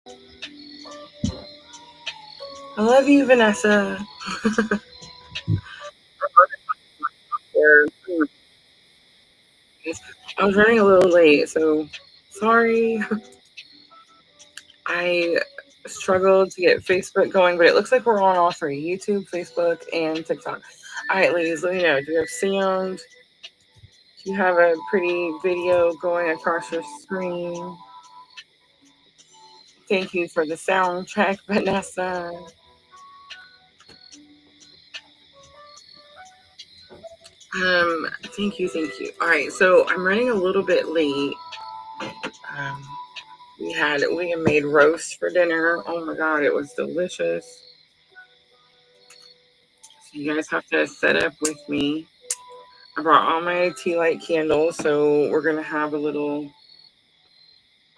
I love you, Vanessa. I was running a little late, so sorry. I struggled to get Facebook going, but it looks like we're on all three: YouTube, Facebook, and TikTok. All right, ladies, let me know. Do you have sound? Do you have a pretty video going across your screen? Thank you for the sound check, Vanessa. Thank you, thank you. All right, so I'm running a little bit late. Um, we had made roast for dinner. Oh my god, it was delicious. So you guys have to set up with me. I brought all my tea light candles, so we're gonna have a little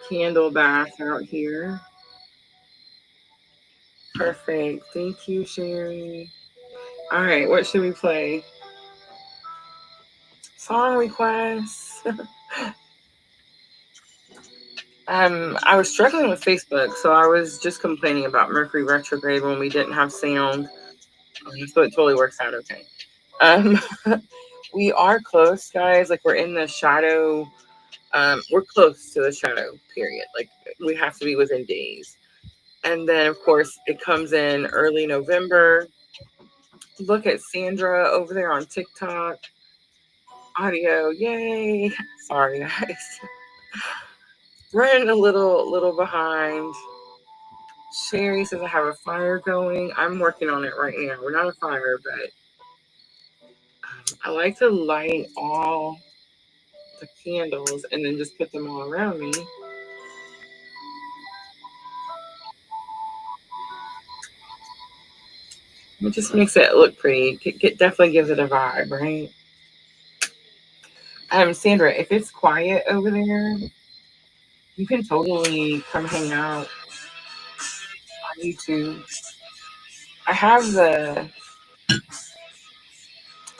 candle bath out here. Perfect. Thank you, Sherry. All right, what should we play? Song requests. I was struggling with Facebook, so I was just complaining about Mercury retrograde when we didn't have sound. So it totally works out okay. Um, we are close, guys. Like we're in the shadow. We're close to the shadow period. Like we have to be within days. And then, of course, it comes in early November. Look at Sandra over there on TikTok. Audio, yay! Sorry, guys. Running a little behind. Sherry says I have a fire going. I'm working on it right now. We're not a fire, but I like to light all the candles and then just put them all around me. It just makes it look pretty. It definitely gives it a vibe, right? Sandra, if it's quiet over there, you can totally come hang out on YouTube. I have the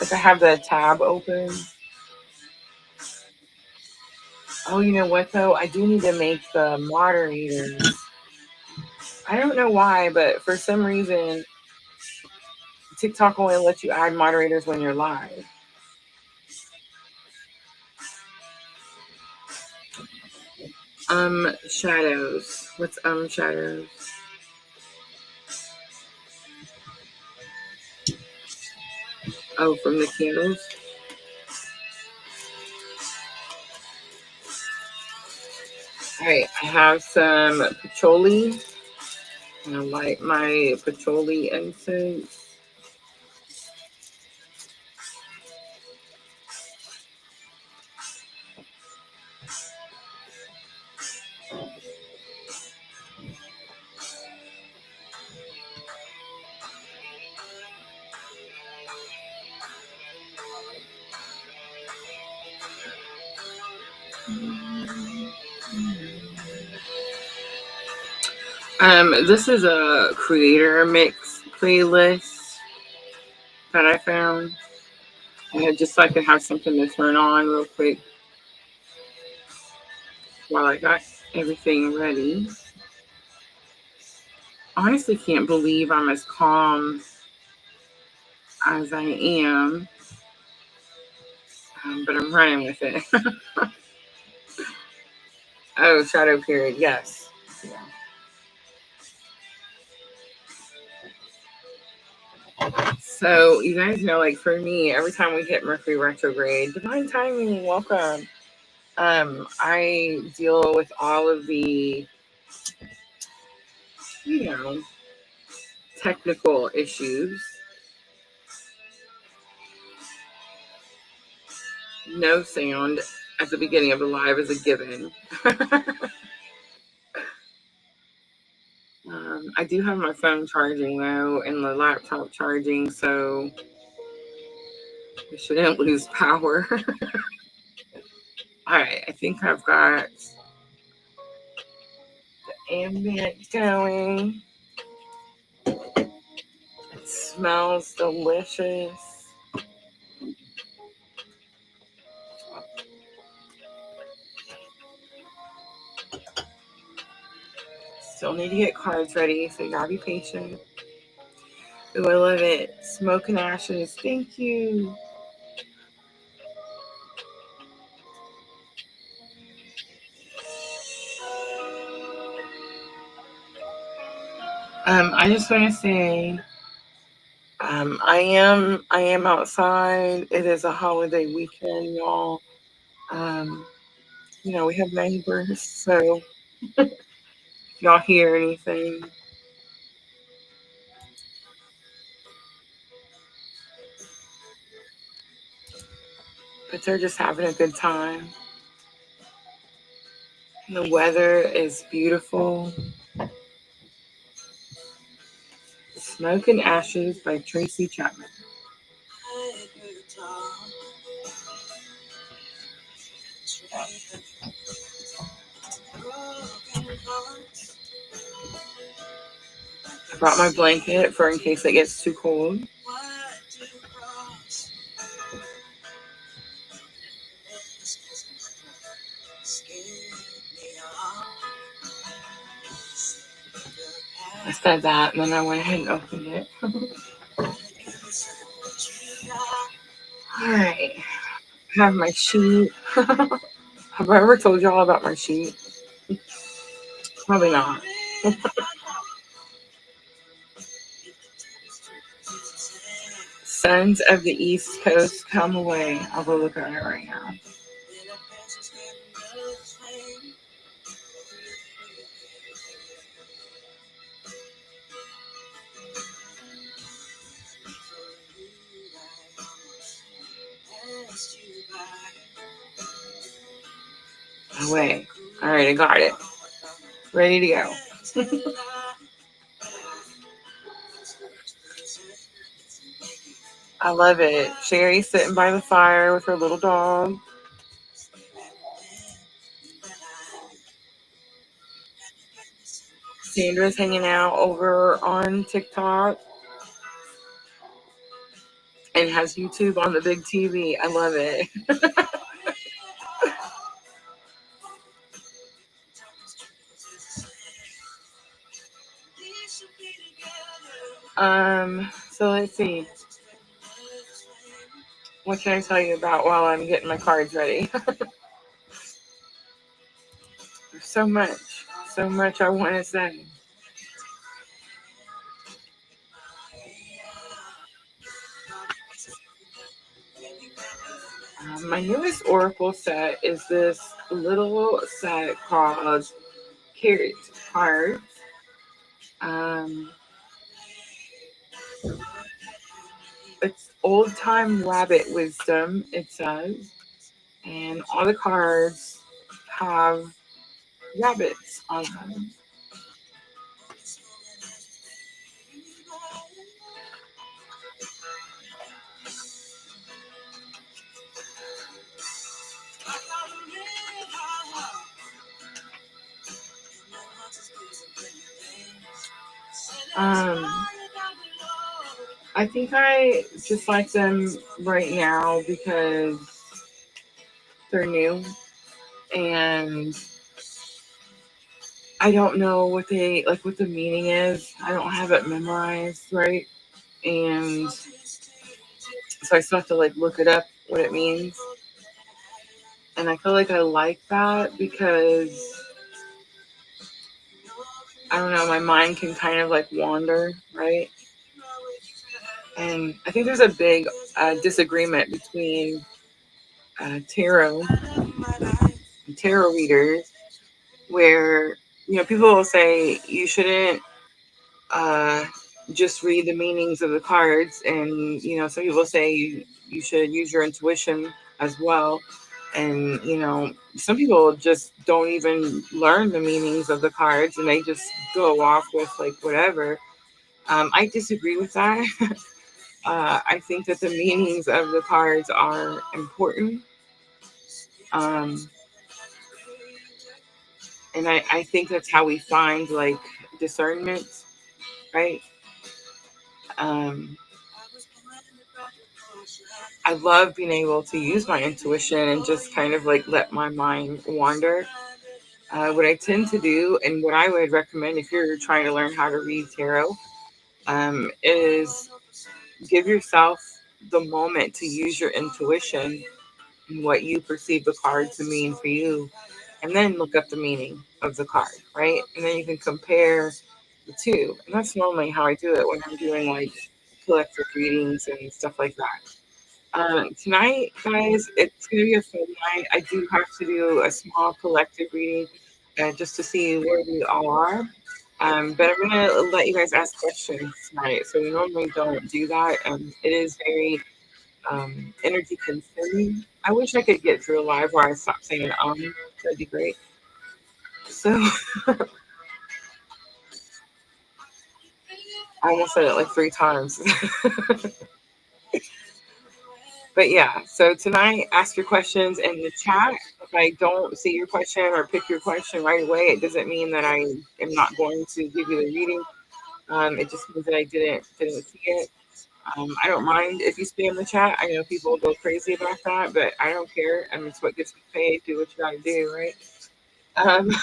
I have the tab open. Oh, you know what though? I do need to make the moderators. I don't know why, but for some reason TikTok only lets you add moderators when you're live. Shadows. What's shadows? Oh, from the candles. All right, I have some patchouli. And I light my patchouli incense. This is a creator mix playlist that I found. And just so I could have something to turn on real quick while I got everything ready. Honestly can't believe I'm as calm as I am, but I'm running with it. Oh, shadow period, yes. Yeah. So you guys know, like for me, every time we hit Mercury retrograde, divine timing, welcome. I deal with all of the, you know, technical issues. No sound at the beginning of the live is a given. I do have my phone charging though and the laptop charging, so we shouldn't lose power. All right, I think I've got ambient going. It smells delicious. Still need to get cards ready, so you gotta be patient. Ooh, I love it. Smoke and ashes. Thank you. I just want to say, I am outside. It is a holiday weekend, y'all. Um, we have neighbors, so if y'all hear anything, but they're just having a good time. The weather is beautiful. Smoke and Ashes by Tracy Chapman. I brought my blanket for in case it gets too cold. I said that and then I went ahead and opened it. Alright. I have my sheet. Have I ever told y'all about my sheet? Probably not. Sons of the East Coast, come away. I'll go look at it right now. Away. Alright, I got it. Ready to go. I love it. Sherry's sitting by the fire with her little dog. Sandra's hanging out over on TikTok and has YouTube on the big TV. I love it. So let's see. What can I tell you about while I'm getting my cards ready? There's so much I want to say. My newest Oracle set is this little set called Carrot Cards. Um, it's old time rabbit wisdom, it says, and all the cards have rabbits on them. Um, I think I just like them right now because they're new and I don't know what they like what the meaning is. I don't have it memorized, right? And so I still have to like look it up what it means. And I feel like I like that because I don't know, my mind can kind of like wander, right? And I think there's a big disagreement between tarot and tarot readers where people will say you shouldn't uh, just read the meanings of the cards, and some people say you should use your intuition as well. And some people just don't even learn the meanings of the cards, and they just go off with like whatever. I disagree with that. I think that the meanings of the cards are important. Um, and I think that's how we find like discernment, right? Um, I love being able to use my intuition and just kind of like let my mind wander. What I tend to do, and what I would recommend if you're trying to learn how to read tarot, is give yourself the moment to use your intuition and what you perceive the card to mean for you, and then look up the meaning of the card, right? And then you can compare the two. And that's normally how I do it when I'm doing like collective readings and stuff like that. Tonight, guys, it's going to be a fun night. I do have to do a small collective reading just to see where we all are. But I'm going to let you guys ask questions tonight. So we normally don't do that. It is very energy consuming. I wish I could get to a live where I stop saying that'd be great. So I almost said it like 3 times. But yeah, so tonight, ask your questions in the chat. If I don't see your question or pick your question right away, it doesn't mean that I am not going to give you the reading. It just means that I didn't see it. I don't mind if you spam the chat. I know people go crazy about that, but I don't care. I mean, it's what gets me paid. Do what you got to do, right? Um,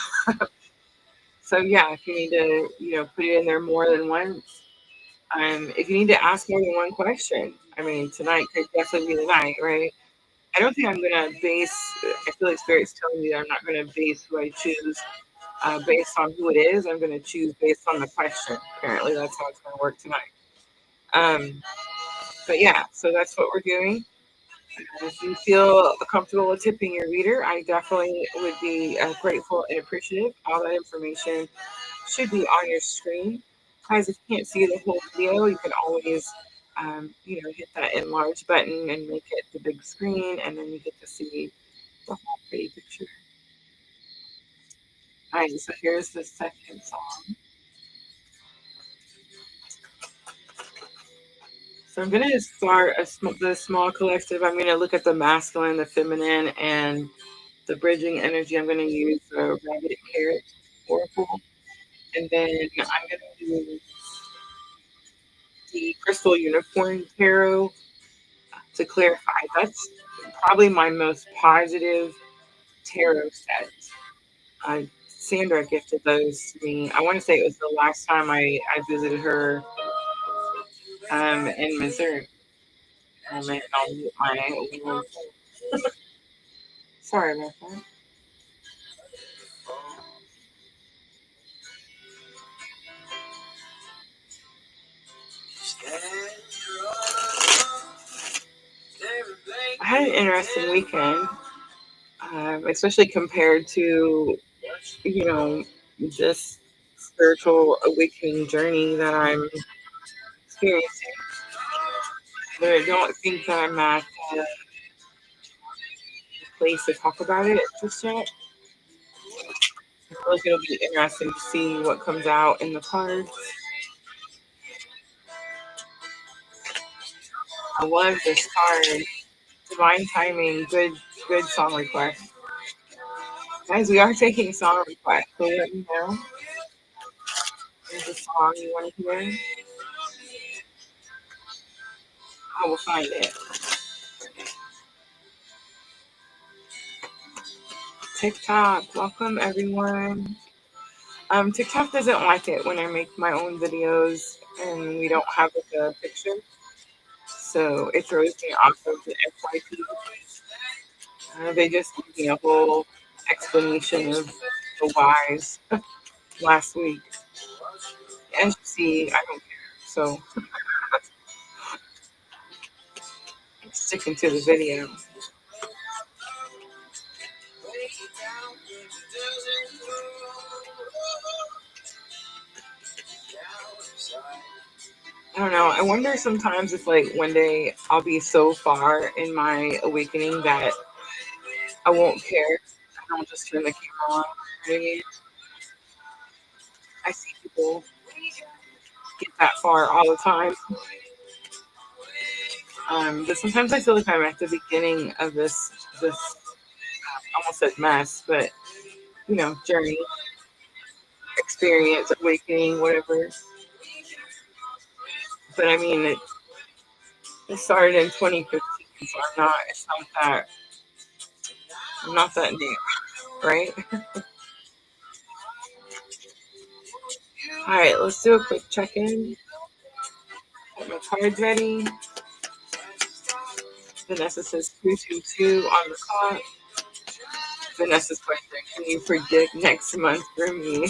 so yeah, if you need to, put it in there more than once. If you need to ask more than one question, I mean, tonight could definitely be the night, right? I don't think I'm gonna base. I feel like Spirit's telling me that I'm not gonna base who I choose based on who it is. I'm gonna choose based on the question. Apparently, that's how it's gonna work tonight. Um, but yeah, so that's what we're doing. If you feel comfortable with tipping your reader, I definitely would be grateful and appreciative. All that information should be on your screen. Guys, if you can't see the whole video, you can always, hit that enlarge button and make it the big screen, and then you get to see the whole pretty picture. All right, so here's the second song. So I'm going to start the small collective. I'm going to look at the masculine, the feminine, and the bridging energy. I'm going to use the rabbit carrot oracle. And then I'm going to use the crystal unicorn tarot to clarify. That's probably my most positive tarot set. Sandra gifted those to me. I want to say it was the last time I visited her in Missouri. I'll mute my little. Sorry about that. I had an interesting weekend, especially compared to, you know, this spiritual awakening journey that I'm experiencing. But I don't think that I'm at the place to talk about it just yet. I feel like it'll be interesting to see what comes out in the cards. I love this card. Divine timing, good song request. Guys, we are taking song requests, so let me know. There's a song you want to hear. I will find it. TikTok, welcome everyone. TikTok doesn't like it when I make my own videos and we don't have like a picture, so it throws me off of the FYP. They just gave me a whole explanation of the whys last week. As you see, I don't care, so I'm sticking to the video. I don't know. I wonder sometimes if, like, one day I'll be so far in my awakening that I won't care. And I'll just turn the camera on. You know what I mean? I see people get that far all the time. But sometimes I feel like I'm at the beginning of this almost said mess, but journey, experience, awakening, whatever. But I mean, it started in 2015, so I'm not that new, right? All right, let's do a quick check-in. Get my cards ready. Vanessa says 222 on the clock. Vanessa's question: can you predict next month for me?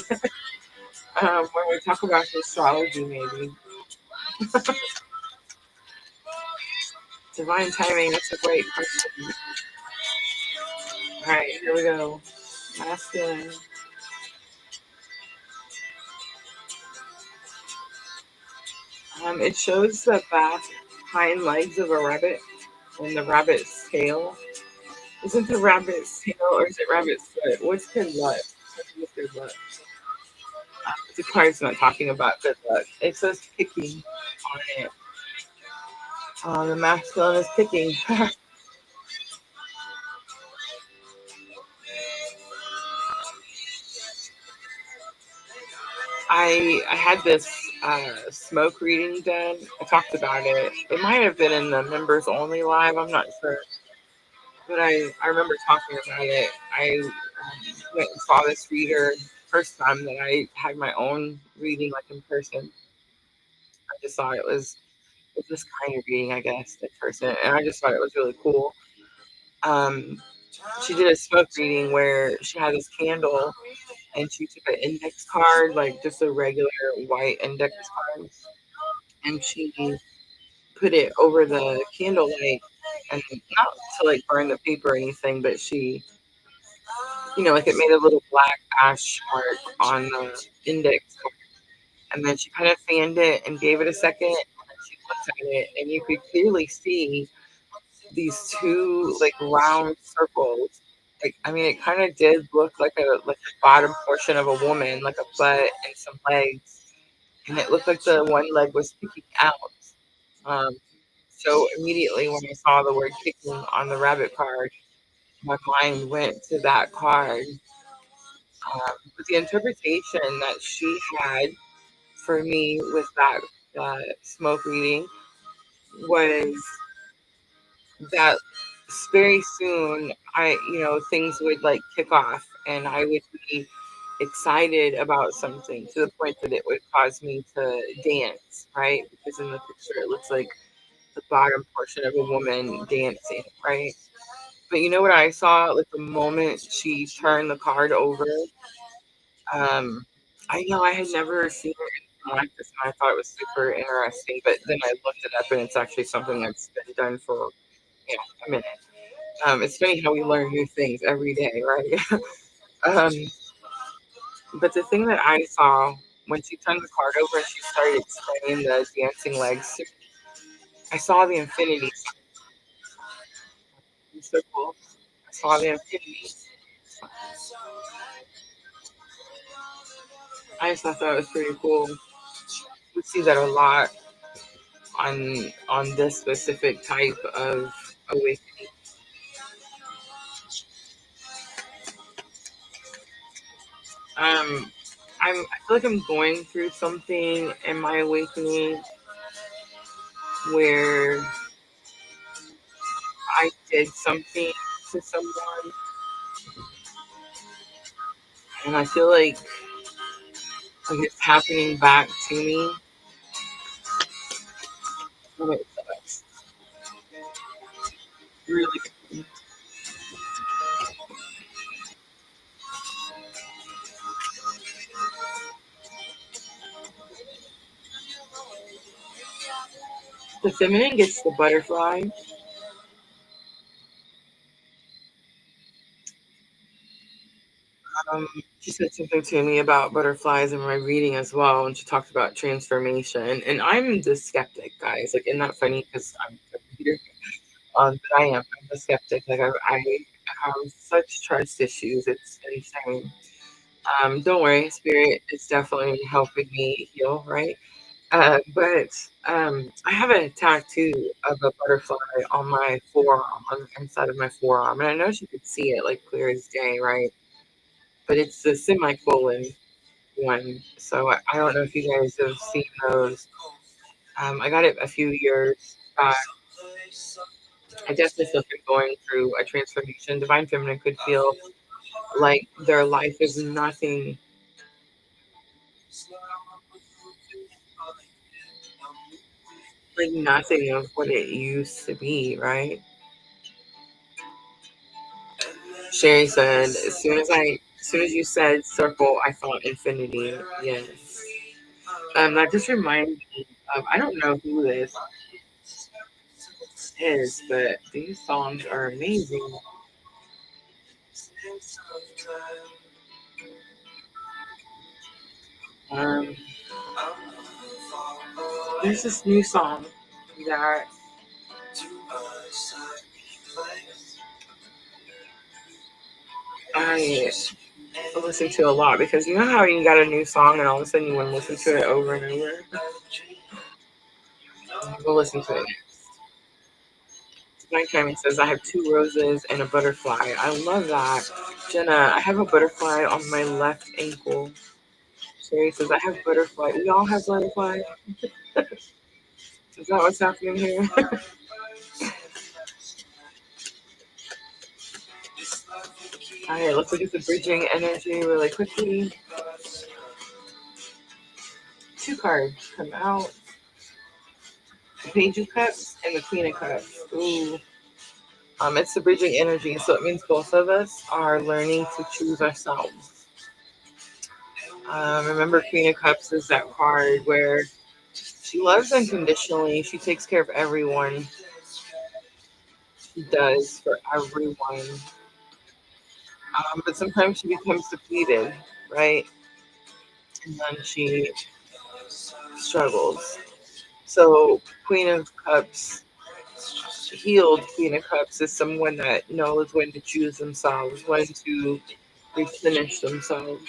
When we talk about astrology, maybe. Divine timing, that's a great question. All right, here we go. Masculine. It shows the back hind legs of a rabbit and the rabbit's tail. Isn't the rabbit's tail or is it rabbit's foot? What's good luck? What's good luck? The card's not talking about good luck. It says picking on it. The masculine is picking. I had this smoke reading done. I talked about it. It might have been in the members only live. I'm not sure, but I remember talking about it. I went and saw this reader first time that I had my own reading, like in person. I just thought it was this kind of reading, I guess, in person, and I just thought it was really cool. Um, she did a smoke reading where she had this candle and she took an index card, like just a regular white index card, and she put it over the candlelight and not to like burn the paper or anything, but she, like it made a little black ash mark on the index card. And then she kind of fanned it and gave it a second, and then she looked at it, and you could clearly see these two like round circles. Like I mean, it kind of did look like the bottom portion of a woman, like a butt and some legs, and it looked like the one leg was sticking out. Um, so immediately when I saw the word kicking on the rabbit card, my mind went to that card. But the interpretation that she had for me with that smoke reading was that very soon things would like kick off and I would be excited about something to the point that it would cause me to dance, right? Because in the picture it looks like the bottom portion of a woman dancing, right? But you know what I saw? Like the moment she turned the card over, um, I know I had never seen anything like this, and I thought it was super interesting. But then I looked it up, and it's actually something that's been done for a minute. It's funny how we learn new things every day, right? um, but the thing that I saw when she turned the card over and she started explaining the dancing legs, I saw the infinity. It's so cool. I saw the infinity. I just thought that was pretty cool. We see that a lot on this specific type of awakening. I feel like I'm going through something in my awakening where I did something to someone, and I feel like it's happening back to me. And it's really the feminine gets the butterfly. Um, she said something to me about butterflies in my reading as well, and she talked about transformation. And I'm the skeptic, guys. Like, isn't that funny? Because I'm a reader. But I am. I'm a skeptic. Like, I have such trust issues. It's insane. Don't worry, spirit is definitely helping me heal, right? But I have a tattoo of a butterfly on my forearm, on the inside of my forearm, and I know she could see it like clear as day, right? But it's the semicolon one, so I don't know if you guys have seen those. I got it a few years back. I definitely still been going through a transformation. Divine Feminine could feel like their life is nothing like nothing of what it used to be, right? Sherry said, as soon as you said circle, I thought infinity. Yes. That just reminded me of, I don't know who this is, but these songs are amazing. Um, there's this new song that I listen to a lot because you know how you got a new song and all of a sudden you want to listen to it over and over? We'll listen to it. My Tammy says, I have two roses and a butterfly. I love that. Jenna, I have a butterfly on my left ankle. Sherry says, I have butterfly. We all have butterfly. Is that what's happening here? All right, let's look at the bridging energy really quickly. Two cards come out. The Page of Cups and the Queen of Cups. Ooh. It's the bridging energy, so it means both of us are learning to choose ourselves. Remember, Queen of Cups is that card where she loves unconditionally. She takes care of everyone. She does for everyone. But sometimes she becomes depleted, right? And then she struggles. So, Queen of Cups, healed Queen of Cups is someone that knows when to choose themselves, when to replenish themselves.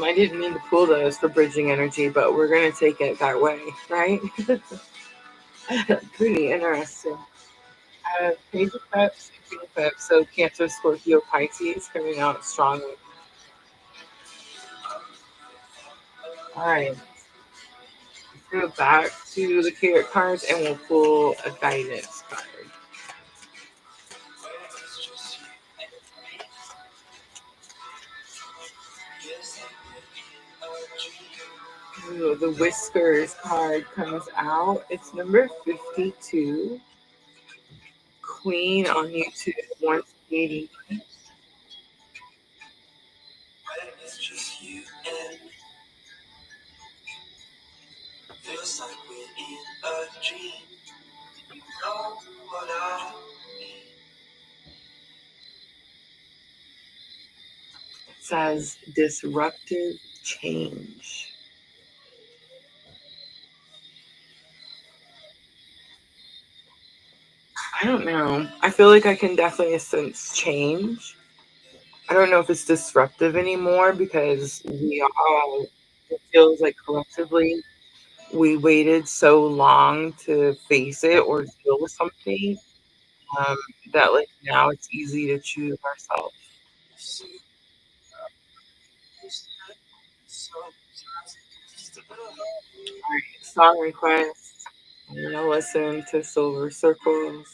I didn't mean to pull those for bridging energy, but we're going to take it that way, right? Pretty interesting. Page of Cups, Queen of Cups, so Cancer, Scorpio, Pisces coming out strongly. All right, let's go back to the carrot cards and we'll pull a guidance card. Ooh, the Whiskers card comes out. It's number 52. Queen on YouTube, 180. It says disruptive change. I don't know. I feel like I can definitely sense change. I don't know if it's disruptive anymore because we all, it feels like collectively, we waited so long to face it or deal with something um, that like now it's easy to choose ourselves. All right, song request. I'm gonna listen to Silver Circles.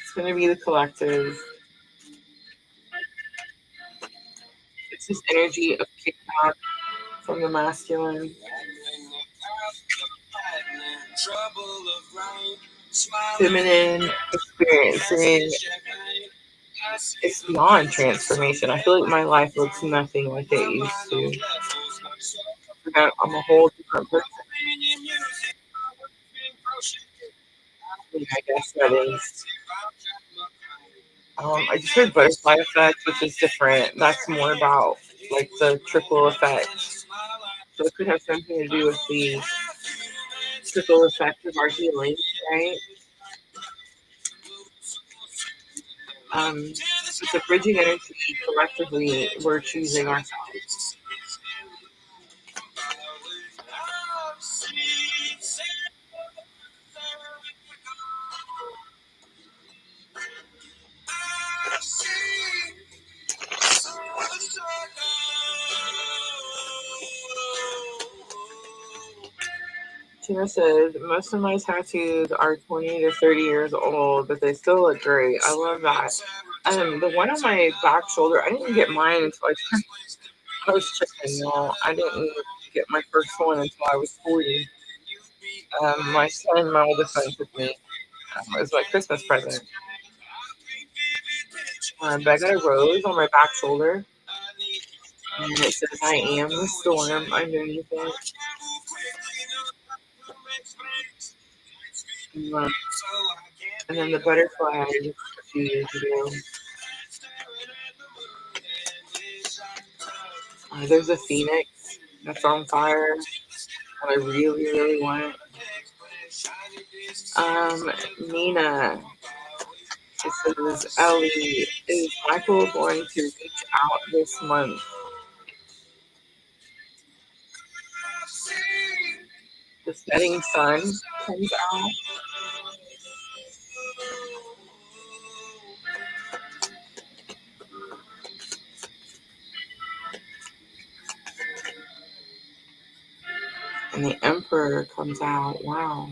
It's gonna be the collective. It's this energy of kickback from the masculine. Feminine experiencing it's beyond transformation. I feel like my life looks nothing like it used to. I'm a whole different person. I guess that is. I just heard butterfly effect, which is different. That's more about like the trickle effect. So it could have something to do with the trickle effect of our healing, right? It's a bridging energy. Collectively, we're choosing ourselves. Tina said, most of my tattoos are 20 to 30 years old, but they still look great. I love that. The one on my back shoulder, I didn't get mine until I turned post chicken, y'all. I didn't get my first one until I was 40. My son, my oldest son, took me. It was my Christmas present. But I got a rose on my back shoulder, and it says, "I am the storm" underneath it. Um, and then the butterfly I used a few years ago. There's a phoenix that's on fire that I really, really want. Nina, it says, "Ellie, is Michael going to reach out this month?" The setting sun comes out, and the emperor comes out. Wow.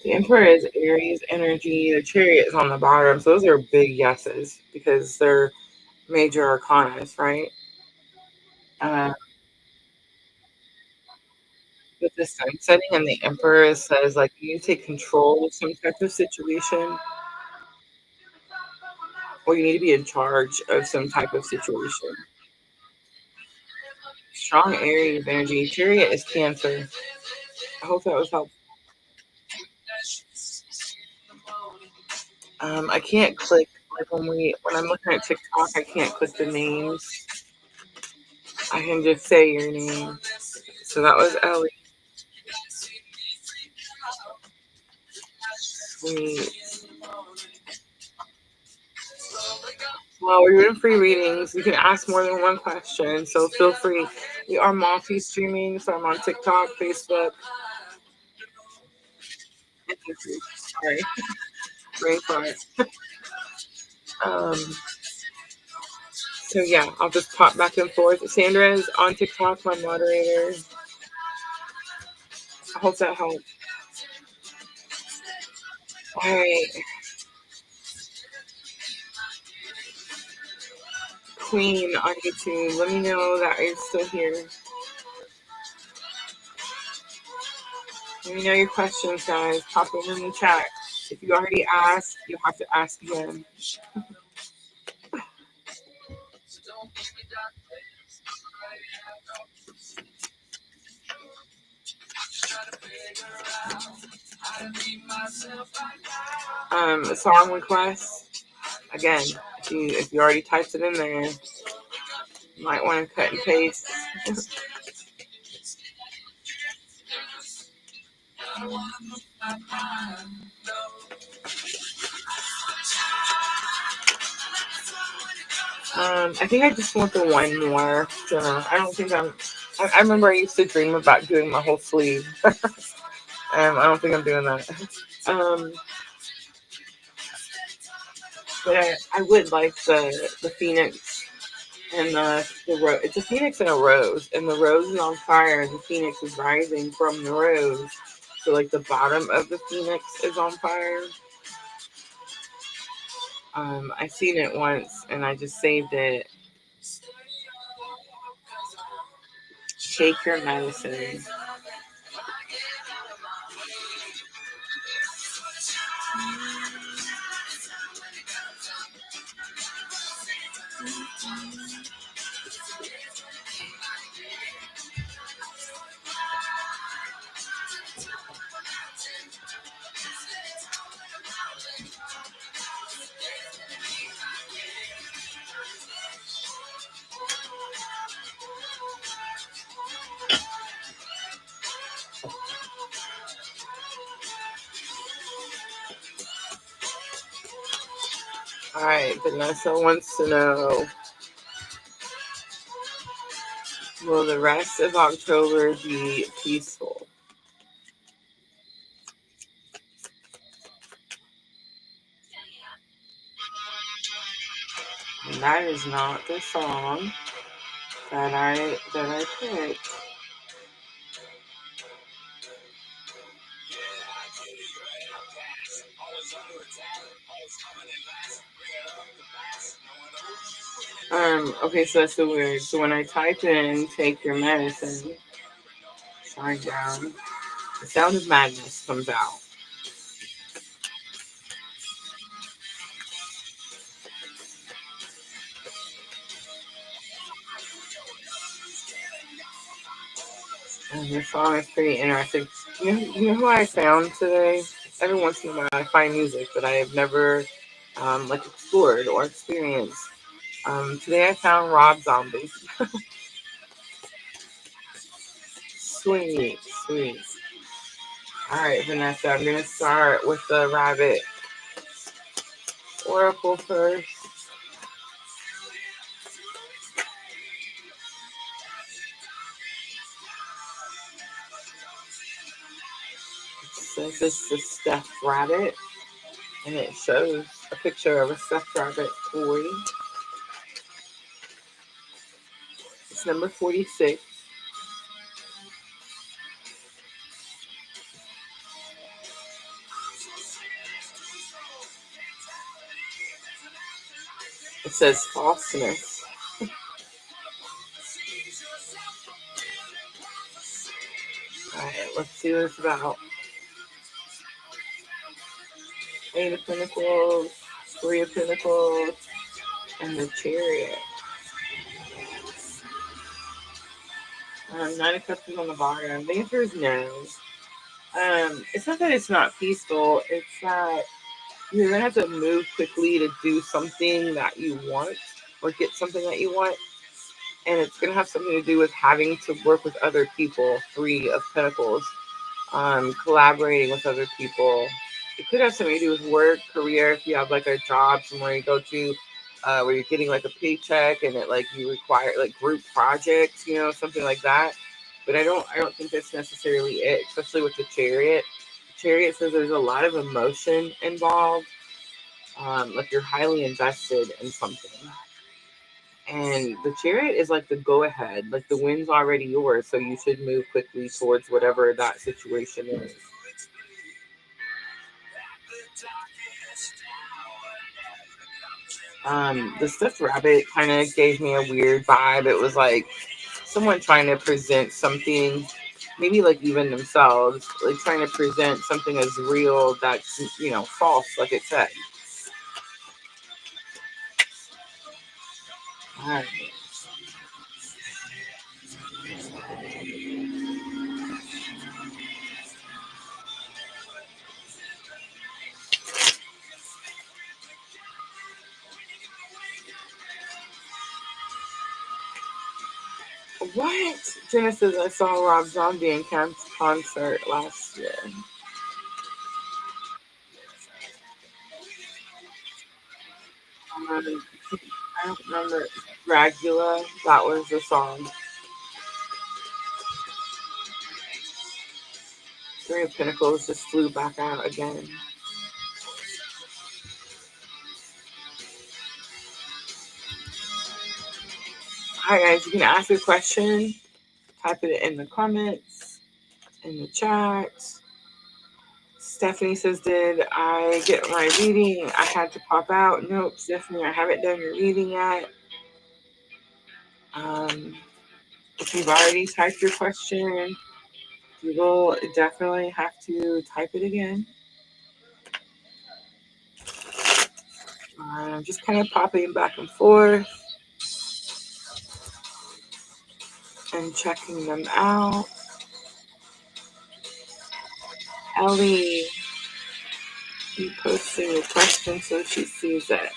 The emperor is Aries energy. The chariot is on the bottom. So those are big yeses because they're major arcanas, right? Uh, with the sun setting and the emperor says, like, you need to take control of some type of situation, or you need to be in charge of some type of situation. Strong Aries energy. Chariot is Cancer. I hope that was helpful. I can't click, like, when I'm looking at TikTok, I can't click the names. I can just say your name. So that was Ellie. Sweet. Well, we're doing free readings. You can ask more than one question, so feel free. We are multi-streaming, so I'm on TikTok, Facebook, and YouTube. Sorry, brain fart. Um, so yeah, I'll just pop back and forth. Sandra is on TikTok, my moderator. I hope that helped. All right, Queen on YouTube. Let me know that you're still here. Let me know your questions, guys. Pop them in the chat. If you already asked, you'll have to ask again. Song requests. Again, if you already typed it in there, you might want to cut and paste. I think I just want the one more. So I don't think I remember I used to dream about doing my whole sleeve. I don't think I'm doing that. Um, but I would like the phoenix and the rose. It's a phoenix and a rose, and the rose is on fire, and the phoenix is rising from the rose. So like the bottom of the phoenix is on fire. I seen it once, and I just saved it. Take your medicine. All right, Vanessa wants to know, will the rest of October be peaceful? And that is not the song that I picked. Okay, so that's so weird. So when I type in "take your medicine," shine down, the sound of madness comes out. And this song is pretty interesting. You know who I found today? Every once in a while, I find music that I have never like explored or experienced. Today I found Rob Zombie. Sweet, sweet. All right, Vanessa, I'm gonna start with the rabbit oracle first. It says it's the stuffed rabbit, and it shows a picture of a stuffed rabbit toy. It's number 46. It says falseness. All right, let's see what it's about. Eight of Pentacles, Three of Pentacles, and the Chariot. Nine of Cups is on the bottom. The answer is no. It's not that it's not peaceful. It's that you're gonna have to move quickly to do something that you want or get something that you want, and it's gonna have something to do with having to work with other people. Three of Pentacles, collaborating with other people. It could have something to do with work, career. If you have like a job somewhere you go to, where you're getting like a paycheck and it like you require like group projects, something like that. But I don't think that's necessarily it, especially with the Chariot. The Chariot says there's a lot of emotion involved, like you're highly invested in something. And the Chariot is like the go ahead, like the win's already yours, so you should move quickly towards whatever that situation is. The stuffed rabbit kind of gave me a weird vibe. It was like someone trying to present something, maybe like even themselves, like trying to present something as real that's false, like it said. All right. What? Genesis, I saw Rob Zombie in concert last year. Um, I don't remember. Dracula, that was the song. Three of Pentacles just flew back out again. Hi guys, you can ask a question, type it in the comments, in the chat. Stephanie says, did I get my reading? I had to pop out. Nope, Stephanie, I haven't done your reading yet. Um, if you've already typed your question, you will definitely have to type it again. I'm just kind of popping back and forth and checking them out. Ellie, you posting your question so she sees it.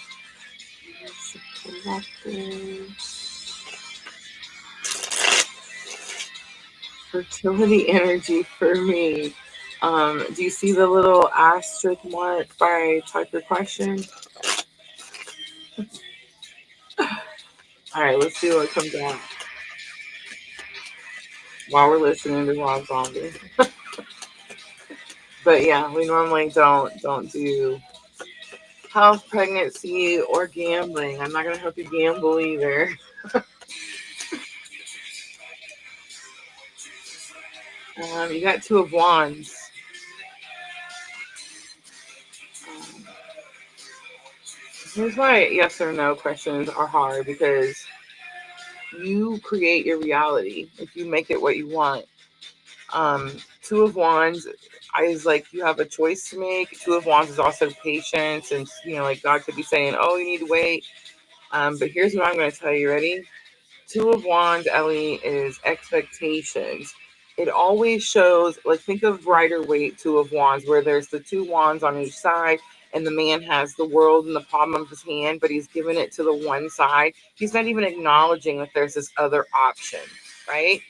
Fertility energy for me. Do you see the little asterisk mark by type your question? All right, let's see what comes out while we're listening to Rob Zombie. But yeah, we normally don't do health, pregnancy, or gambling. I'm not gonna help you gamble either. You got Two of Wands. Um, Here's why yes or no questions are hard, because you create your reality if you make it what you want. Two of Wands is like you have a choice to make. Two of Wands is also patience, and like God could be saying, "Oh, you need to wait." But here's what I'm going to tell you. Ready? Two of Wands, Ellie, is expectations. It always shows, like, think of Rider Waite, Two of Wands, where there's the two wands on each side, and the man has the world in the palm of his hand, but he's giving it to the one side. He's not even acknowledging that there's this other option, right?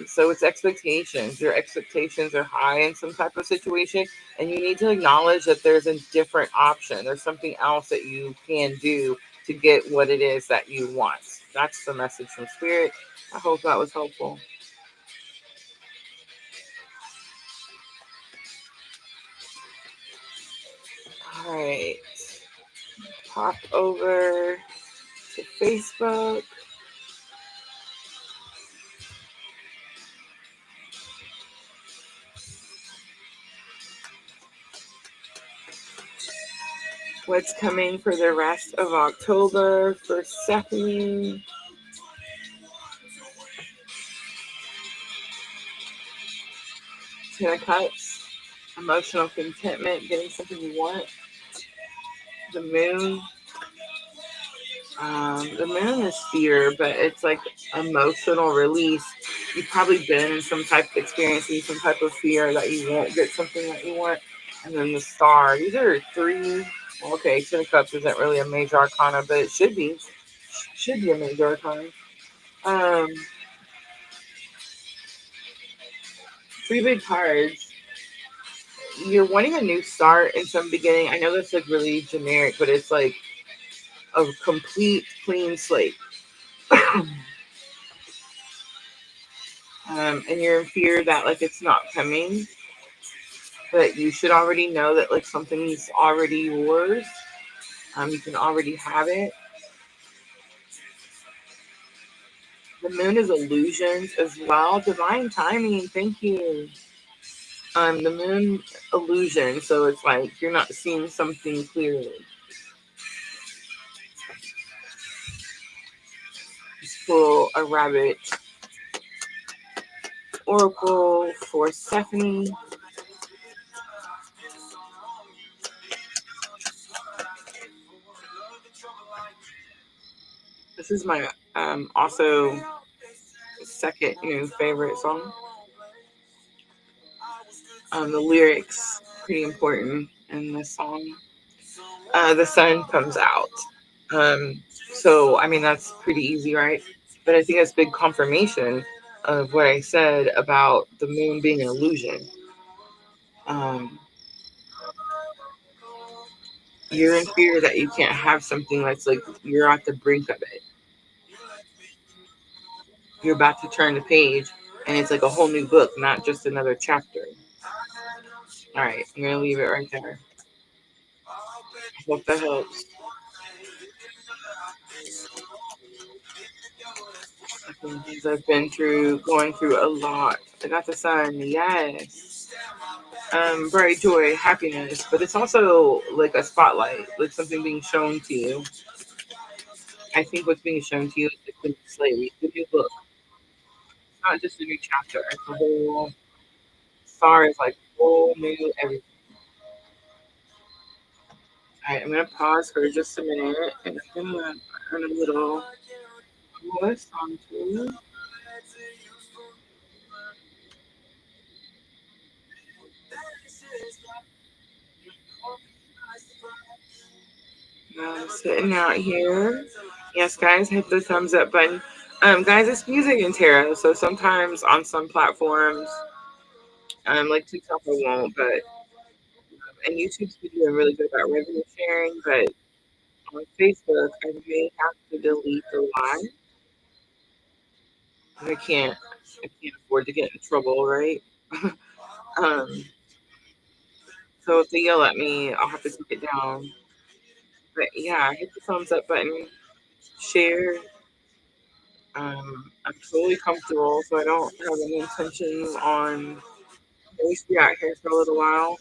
So it's expectations. Your expectations are high in some type of situation, and you need to acknowledge that there's a different option. There's something else that you can do to get what it is that you want. That's the message from Spirit. I hope that was helpful. All right. Pop over to Facebook. What's coming for the rest of October for Stephanie? Ten of Cups. Emotional contentment, getting something you want. The moon. The moon is fear, but it's like emotional release. You've probably been in some type of experiencing some type of fear that you won't get something that you want. And then the star. These are three. Okay, Ten of Cups isn't really a major arcana, but it should be. Should be a major arcana. Um, three big cards. You're wanting a new start in some beginning. I know that's like really generic, but it's like a complete clean slate. And you're in fear that like it's not coming, but you should already know that like something's already yours. You can already have it. The moon is illusions as well. Divine timing. Thank you. The moon illusion. So it's like you're not seeing something clearly. Just pull a rabbit oracle for Stephanie. This is my also second favorite song. The lyrics pretty important in this song. The sun comes out. So I mean that's pretty easy, right? But I think that's big confirmation of what I said about the moon being an illusion. Um, you're in fear that you can't have something that's like you're at the brink of it. You're about to turn the page, and it's like a whole new book, not just another chapter. All right, I'm gonna leave it right there. I hope that helps. I think these I've been through, going through a lot. I got the sun, yes. Bright joy, happiness, but it's also like a spotlight, like something being shown to you. I think what's being shown to you is the new slate, the new book. It's not just a new chapter. It's a whole star is like whole new everything. All right, I'm gonna pause for just a minute, and I'm gonna earn a little voice on too. Sitting out here. Yes, guys, hit the thumbs up button. Guys, it's music and tarot, so sometimes on some platforms, like TikTok, I won't, but and YouTube's been doing really good about revenue sharing, but on Facebook, I may have to delete the live. I can't, I can't afford to get in trouble, right? um, so if they yell at me, I'll have to take it down. But yeah, hit the thumbs up button, share. I'm totally comfortable, so I don't have any intentions on at least be out here for a little while.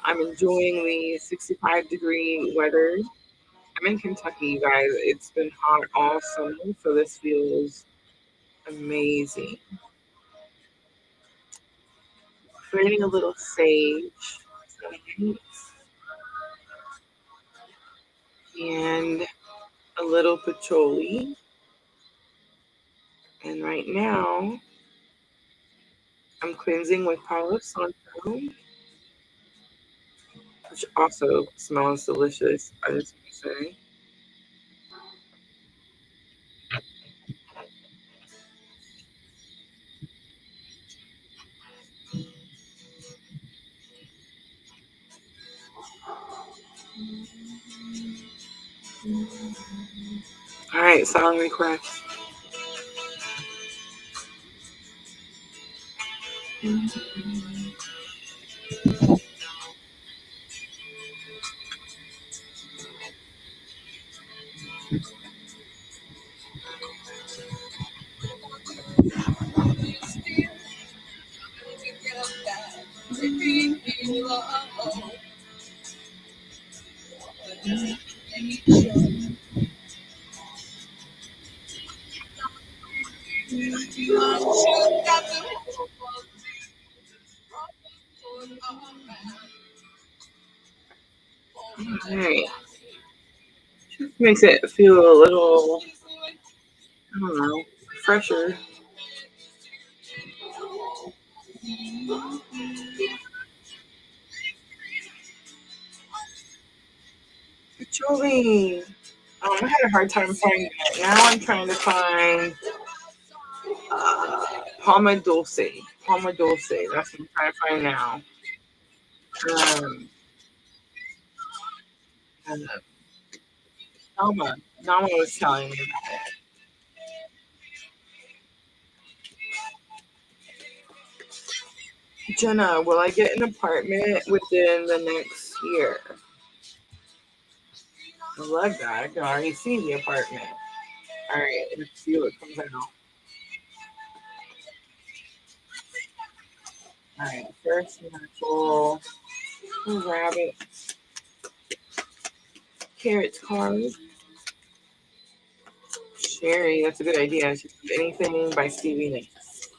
I'm enjoying the 65-degree weather. I'm in Kentucky, you guys. It's been hot all summer, so this feels amazing. Creating a little sage and a little patchouli. And right now, I'm cleansing with Palo Santo, which also smells delicious, I just want to say. All right, song request. All right, makes it feel a little, I don't know, fresher. Patchouli. I had a hard time finding it. Now I'm trying to find Palma Dulce. Palma Dulce. That's what I'm trying to find now. Um, and Nama. Nama was telling me about it. Jenna, will I get an apartment within the next year? I love that. I can already see the apartment. All right, let's see what comes out. All right, first natural rabbit carrot card. Sherry, that's a good idea. She said anything by Stevie Nicks.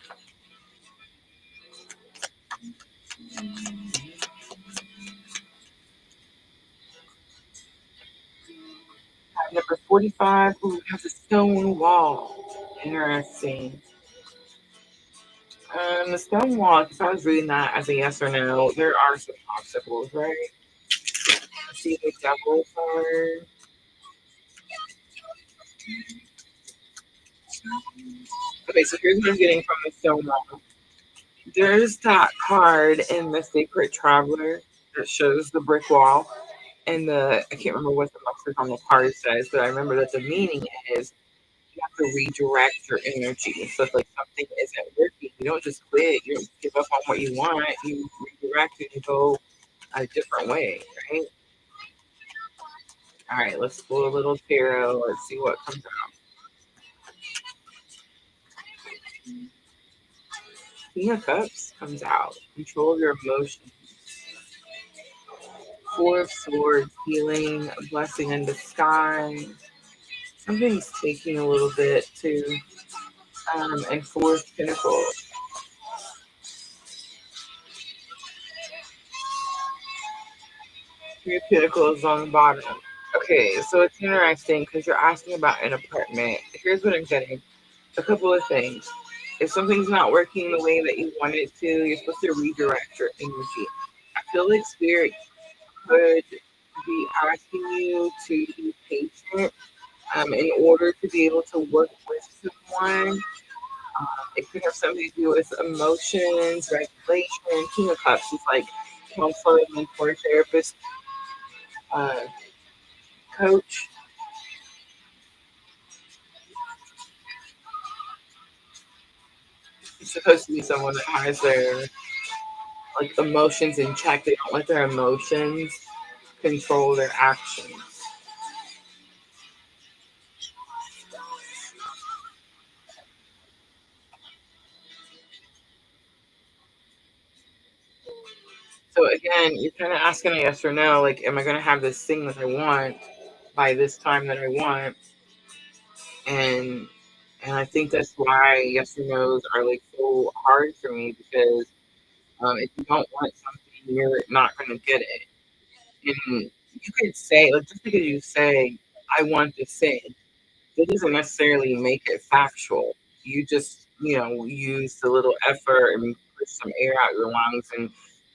Number 45, who has a stone wall. Interesting. The stone wall, because I was reading that as a yes or no, there are some obstacles, right? Let's see the devil card. Okay, so here's what I'm getting from the stone wall. There's that card in the Sacred Traveler that shows the brick wall. And I can't remember what the message on the card says, but I remember that the meaning is you have to redirect your energy. So if like something isn't working, you don't just quit, you don't give up on what you want, you redirect and you go a different way, right? All right, let's pull a little tarot. Let's see what comes out. King of Cups comes out. Control your emotions. Four of Swords, healing, a blessing in disguise. Something's taking a little bit to, and Four of Pentacles. Three of Pentacles on the bottom. Okay, so it's interesting because you're asking about an apartment. Here's what I'm getting. A couple of things. If something's not working the way that you want it to, you're supposed to redirect your energy. I feel like Spirit could be asking you to be patient in order to be able to work with someone. It could have something to do with emotions, regulation. King of Cups is like counselor, mentor, therapist, uh, coach. It's supposed to be someone that has their like emotions in check. They don't let their emotions control their actions. So again, you're kind of asking a yes or no. Like, am I going to have this thing that I want by this time that I want? And and I think that's why yes or no's are like so hard for me because if you don't want something, you're not going to get it. And you could say, like, just because you say, I want this thing, that doesn't necessarily make it factual. You just, use a little effort and push some air out your lungs and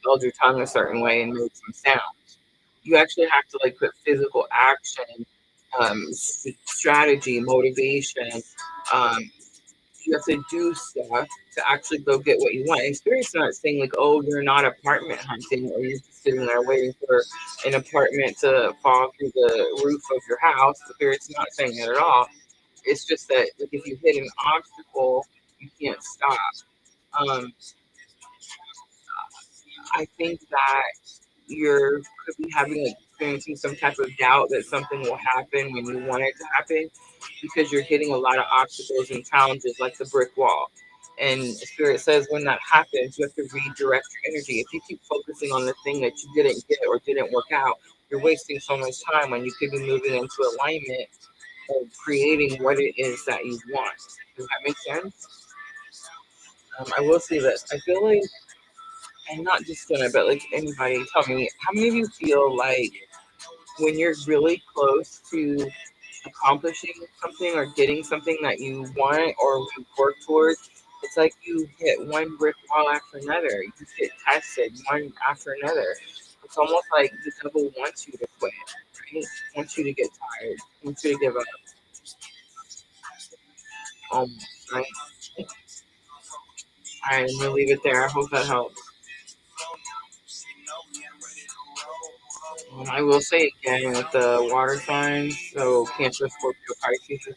hold your tongue a certain way and make some sounds. You actually have to like put physical action, strategy, motivation. Um, you have to do stuff to actually go get what you want. And Spirit's not saying like, oh, you're not apartment hunting or you're just sitting there waiting for an apartment to fall through the roof of your house. Spirit's not saying that at all. It's just that like if you hit an obstacle, you can't stop. Um, I think that you're could be having like experiencing some type of doubt that something will happen when you want it to happen because you're hitting a lot of obstacles and challenges like the brick wall. And Spirit says when that happens, you have to redirect your energy. If you keep focusing on the thing that you didn't get or didn't work out, you're wasting so much time when you could be moving into alignment of creating what it is that you want. Does that make sense? I will say this. I feel like, and not just Jenna, but like anybody, tell me, how many of you feel like when you're really close to accomplishing something or getting something that you want or you work towards, it's like you hit one brick wall after another. You get tested one after another. It's almost like the devil wants you to quit, right? Wants you to get tired, wants you to give up. Right? I'm gonna leave it there. I hope that helps. I will say again with the water signs, so Cancer, Scorpio, Pisces.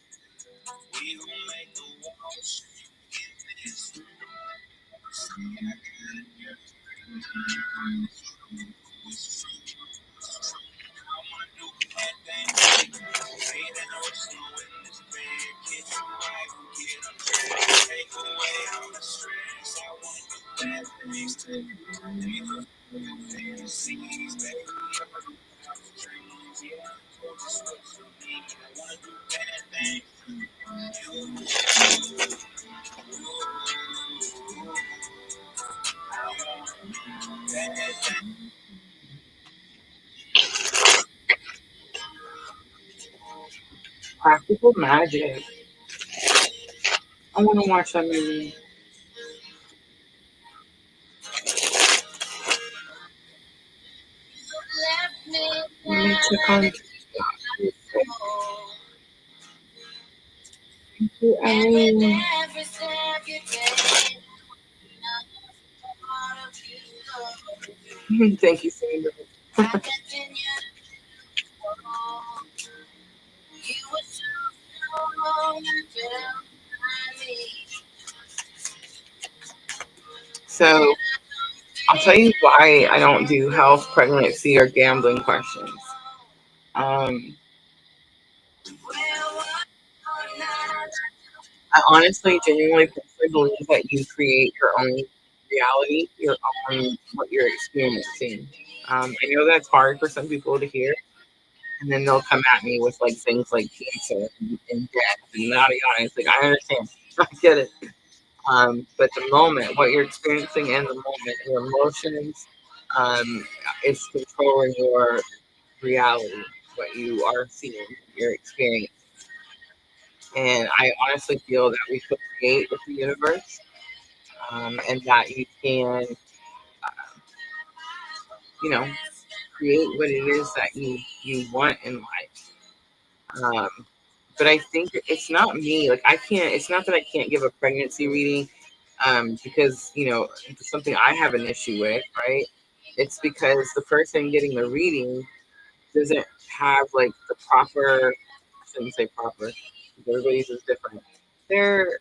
Practical Magic. I want to watch that movie. Let me check on Eileen. Thank you, Sandra. So I'll tell you why I don't do health, pregnancy, or gambling questions. Um, I honestly, genuinely, personally believe that you create your own reality, your own what you're experiencing. I know that's hard for some people to hear, and then they'll come at me with like things like cancer and death and yada yada. It's like I understand, I get it. But the moment, what you're experiencing in the moment, your emotions, um, is controlling your reality, what you are seeing, your experience. And I honestly feel that we co-create with the universe, and that you can, you know, create what it is that you want in life. Um, but I think it's not me. Like I can't. It's not that I can't give a pregnancy reading, because it's something I have an issue with, right? It's because the person getting the reading doesn't have like the proper. I shouldn't say proper. Because everybody's is different. They're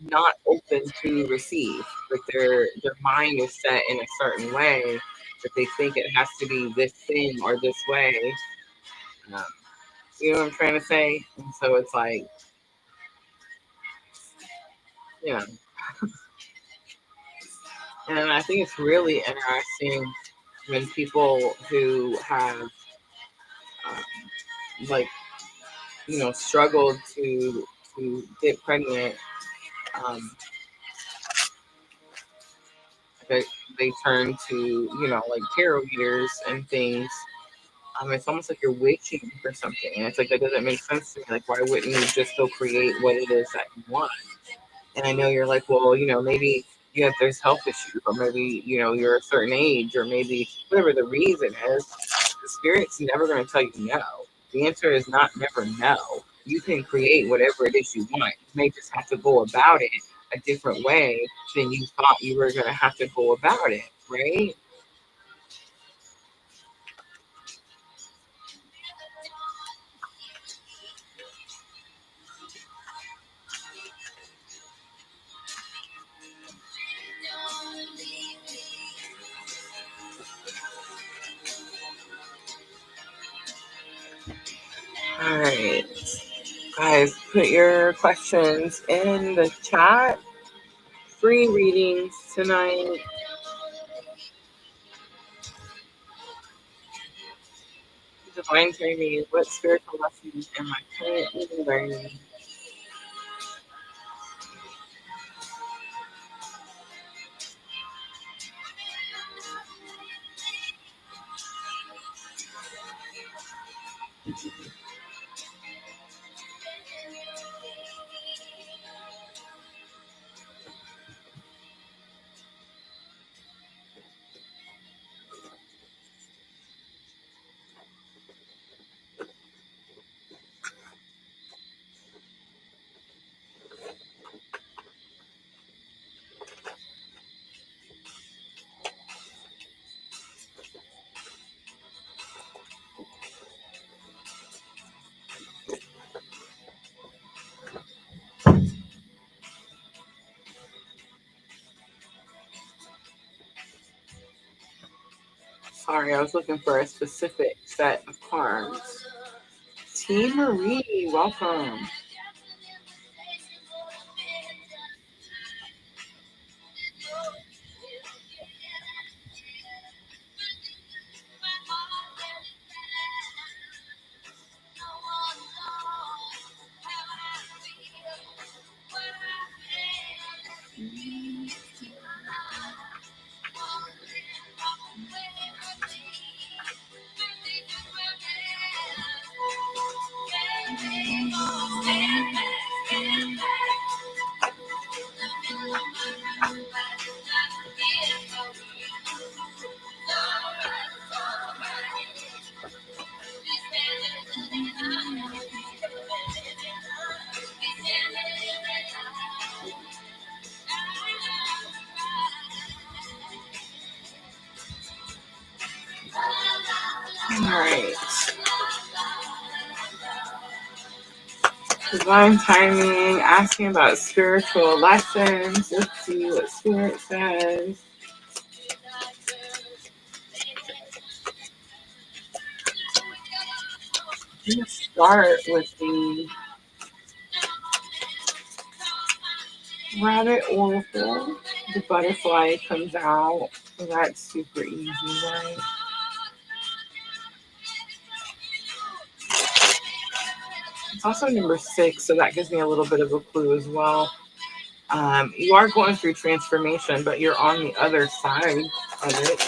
not open to receive. Like their mind is set in a certain way that they think it has to be this thing or this way. Um, you know what I'm trying to say? And so it's like, you know, And I think it's really interesting when people who have, um, like, struggled to get pregnant, um, they, they turn to, like tarot readers and things. It's almost like you're waiting for something. And it's like, that doesn't make sense to me. Like, why wouldn't you just go create what it is that you want? And I know you're like, well, maybe there's health issues, or maybe, you're a certain age, or maybe whatever the reason is, the spirit's never going to tell you no. The answer is not never no. You can create whatever it is you want. You may just have to go about it a different way than you thought you were going to have to go about it, right? All right. Guys, put your questions in the chat. Free readings tonight. Divine training. What spiritual lessons am I currently learning? Sorry, I was looking for a specific set of cards. Team Marie, welcome. All right. Divine timing, asking about spiritual lessons. Let's see what Spirit says. I'm going to start with the Rabbit Oracle. The butterfly comes out. That's super easy, right? It's also number 6, so that gives me a little bit of a clue as well. You are going through transformation, but you're on the other side of it.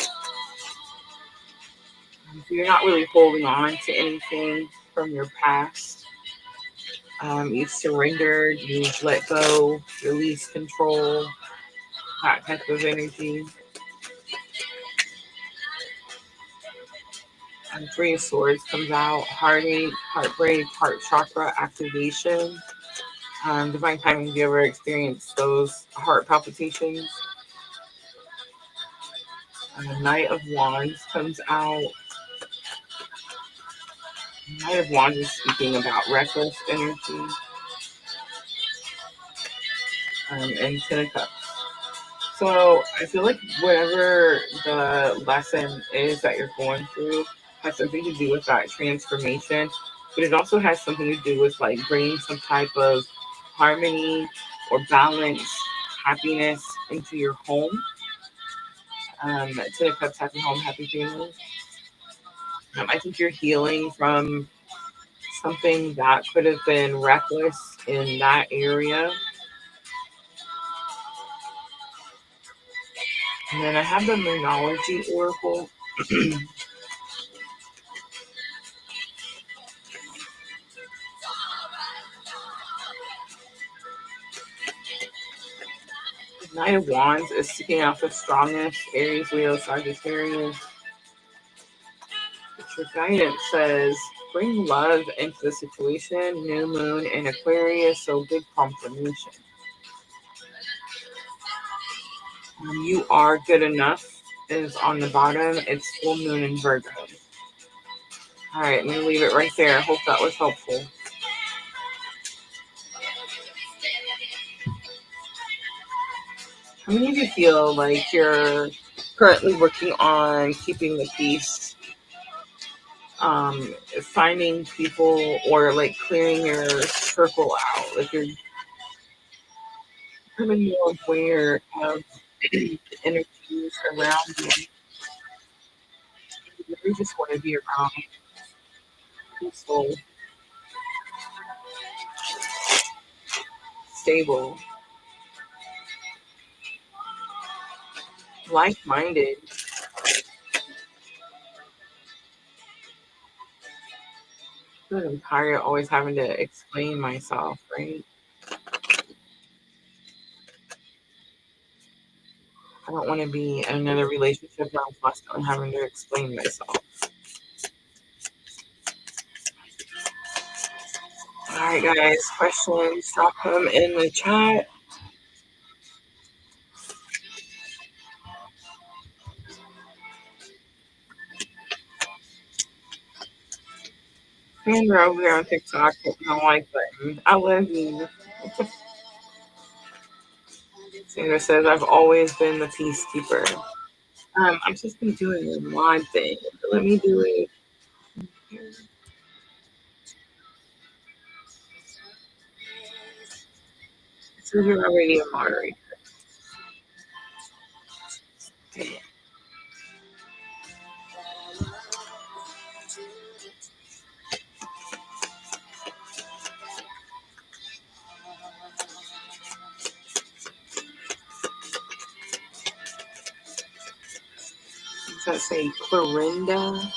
So you're not really holding on to anything from your past. You've surrendered, you've let go, release control, that type of energy. And Three of Swords comes out, heartache, heartbreak, heart chakra activation. Divine timing, have you ever experienced those heart palpitations? Knight of Wands comes out. Knight of Wands is speaking about reckless energy. And Ten of Cups. So I feel like whatever the lesson is that you're going through has something to do with that transformation, but it also has something to do with like bringing some type of harmony or balance, happiness into your home. Ten of Cups, happy home, happy families. I think you're healing from something that could have been reckless in that area. And then I have the Moonology Oracle. Knight of Wands is seeking out the strongest Aries, Leo, Sagittarius. Your guidance says bring love into the situation. New moon in Aquarius, so big confirmation. You are good enough is on the bottom. It's full moon in Virgo. All right, I'm gonna leave it right there. I hope that was helpful. How many of you feel like you're currently working on keeping the peace, finding people, or like clearing your circle out? Like you're becoming more aware of the energies around you. You really just want to be around peaceful, stable, like-minded. I'm tired of always having to explain myself, right? I don't want to be in another relationship where I'm constantly having to explain myself. All right, guys, questions, drop them in the chat. Sandra over there on TikTok, hitting the like button. I love you. Sandra says, I've always been the peacekeeper. I'm just been doing the mod thing. Let me do it. So you're already a moderator. Does that say Clorinda?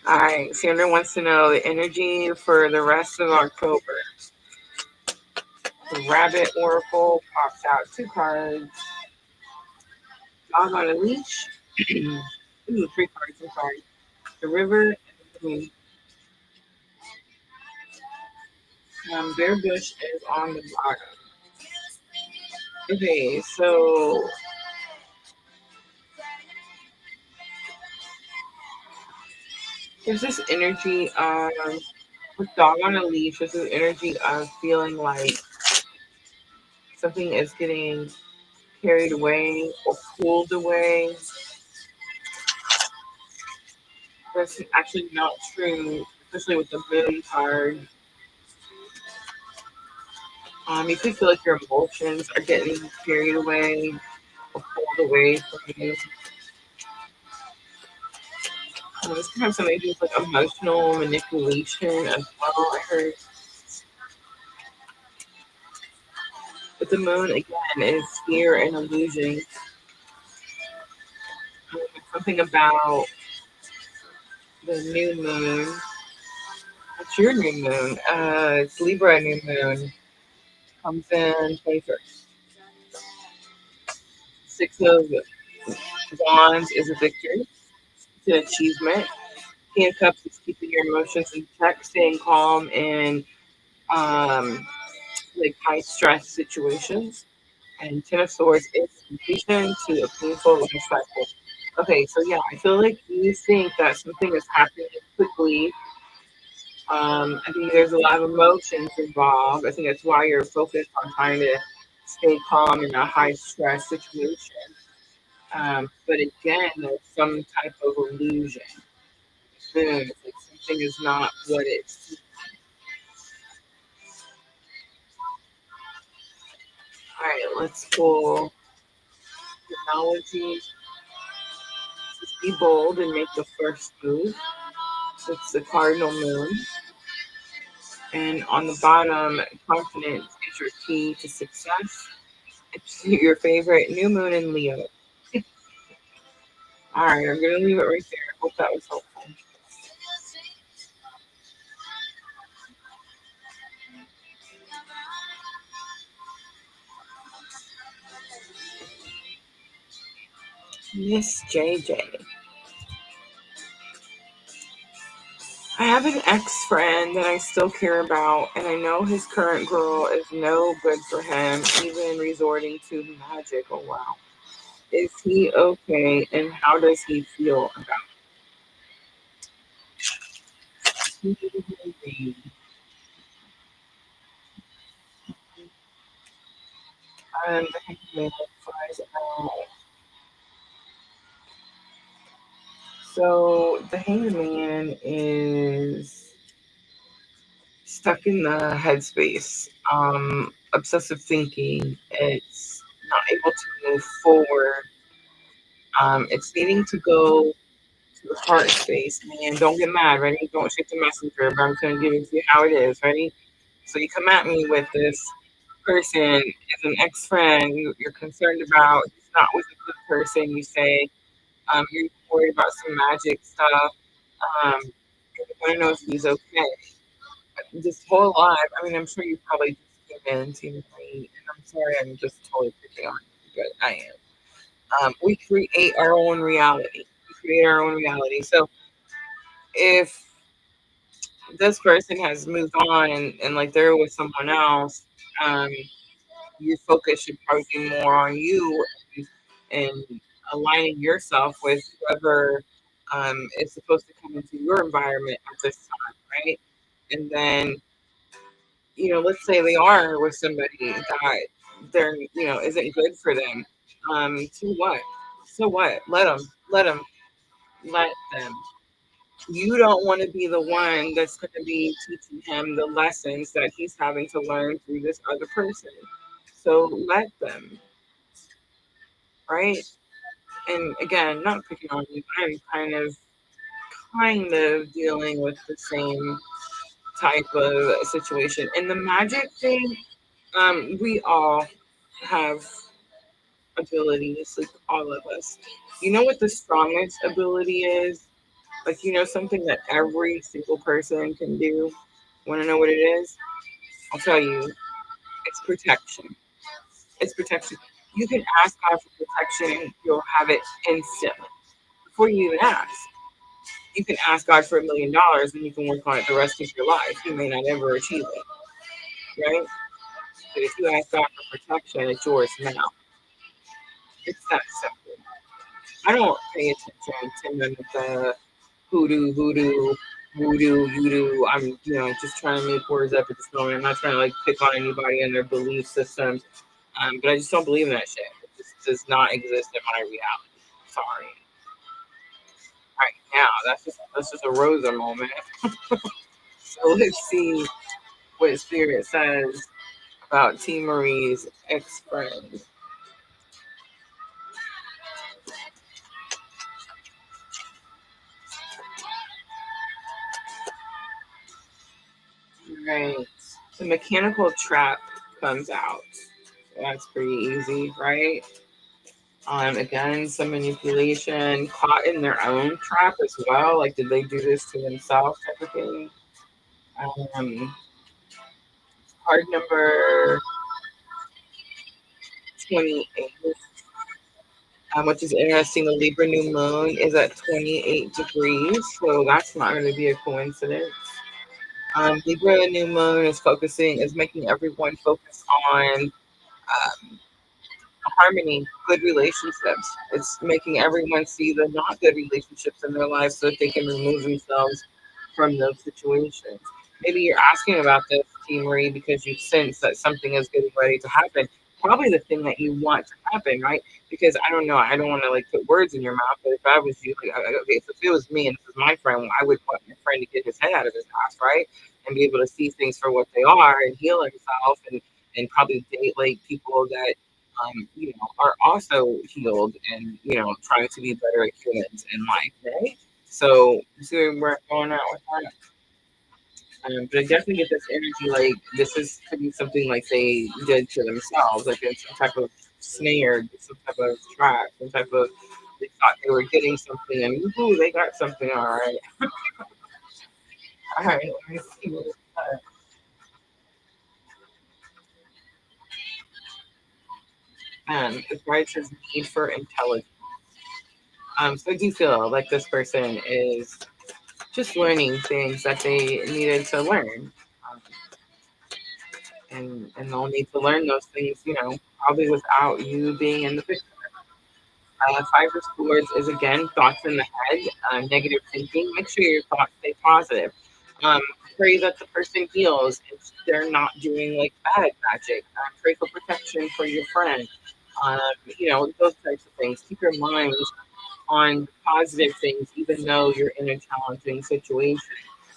All right, Sandra wants to know the energy for the rest of October. The Rabbit Oracle pops out 2 cards. Dog on a leash. Ooh, 3 cards, I'm sorry. The River and the Moon. Bear Bush is on the bottom. Okay, so there's this energy with Dog on a leash. There's this energy of feeling like something is getting carried away or pulled away. That's actually not true, especially with the Moon card. You could feel like your emotions are getting carried away or pulled away from you. This can have something to do with like emotional manipulation as well, I heard. But the moon again is fear and illusion. Something about the new moon. What's your new moon? It's Libra new moon. Comes in 21st. 6 of Wands is a victory. It's an achievement. King of Cups is keeping your emotions in check, staying calm in like high stress situations. And Ten of Swords is completion to a painful life cycle. Okay, so yeah, I feel like you think that something is happening quickly. I think there's a lot of emotions involved. I think that's why you're focused on trying to stay calm in a high stress situation. But again, there's some type of illusion. It's like something is not what it's. All right, let's pull technology. Just be bold and make the first move. So it's the cardinal moon. And on the bottom, confidence is your key to success. It's your favorite new moon in Leo. All right, I'm going to leave it right there. I hope that was helpful. Miss JJ. I have an ex friend that I still care about, and I know his current girl is no good for him, even resorting to magic. Oh, wow. Is he okay, and how does he feel about it? And the hangman flies out. So the hangman is stuck in the headspace, obsessive thinking. It's not able to move forward. It's needing to go to the heart space. Man, don't get mad. Ready? Don't shoot the messenger. But I'm going to give it to you how it is. Ready? So you come at me with this person is an ex friend you're concerned about. He's not with a good person. You say you're worried about some magic stuff. You want to know if he's okay. This whole life, I mean, I'm sure you probably just came in, seen me, and I'm sorry, I'm just totally picking on you, but I am. We create our own reality. We create our own reality. So if this person has moved on and like they're with someone else, um, your focus should probably be more on you and aligning yourself with whoever is supposed to come into your environment at this time, right? And then, let's say they are with somebody that they're, isn't good for them. So what? So what? Let them. You don't want to be the one that's going to be teaching him the lessons that he's having to learn through this other person. So let them, right? And again, not picking on you, I'm kind of dealing with the same type of situation. And the magic thing, we all have abilities, like all of us. You know what the strongest ability is? Like, something that every single person can do. Want to know what it is? I'll tell you. It's protection. It's protection. You can ask God for protection, you'll have it instantly before you even ask. You can ask God for $1 million and you can work on it the rest of your life. You may not ever achieve it, right? But if you ask God for protection, it's yours now. It's that simple. I don't pay attention to none of the voodoo, voodoo. I'm, just trying to make words up at this moment. I'm not trying to like pick on anybody and their belief systems, but I just don't believe in that shit. It just does not exist in my reality. Sorry. All right, now that's just a Rosa moment. So let's see what Spirit says about T. Marie's ex friend. Right. The mechanical trap comes out. So that's pretty easy, right? Again, some manipulation, caught in their own trap as well. Like, did they do this to themselves, type of thing? Um, card number 28, which is interesting. The Libra new moon is at 28 degrees, so that's not going to be a coincidence. Libra new moon is making everyone focus on harmony, good relationships. It's making everyone see the not good relationships in their lives so that they can remove themselves from those situations. Maybe you're asking about this, T. Marie, because you sense that something is getting ready to happen. Probably the thing that you want to happen, right? Because I don't know, I don't want to like put words in your mouth, but if I was you, like, okay, if it was me and this was my friend, I would want my friend to get his head out of his ass, right? And be able to see things for what they are and heal himself and and probably date like people that are also healed and trying to be better humans in life, right? So you see where we're going out with that. But I definitely get this energy like this is could be something like they did to themselves, like in some type of snare, some type of trap, some type of they thought they were getting something and ooh, they got something. All right, all right. Let me see what it's It's right. It says need for intelligence. So I do feel like this person is just learning things that they needed to learn. Um, and they'll need to learn those things, probably without you being in the picture. Five of Swords is again thoughts in the head, negative thinking. Make sure your thoughts stay positive. Um, Pray that the person heals if they're not doing like bad magic. Pray for protection for your friend. Um, those types of things. Keep your mind on positive things, even though you're in a challenging situation.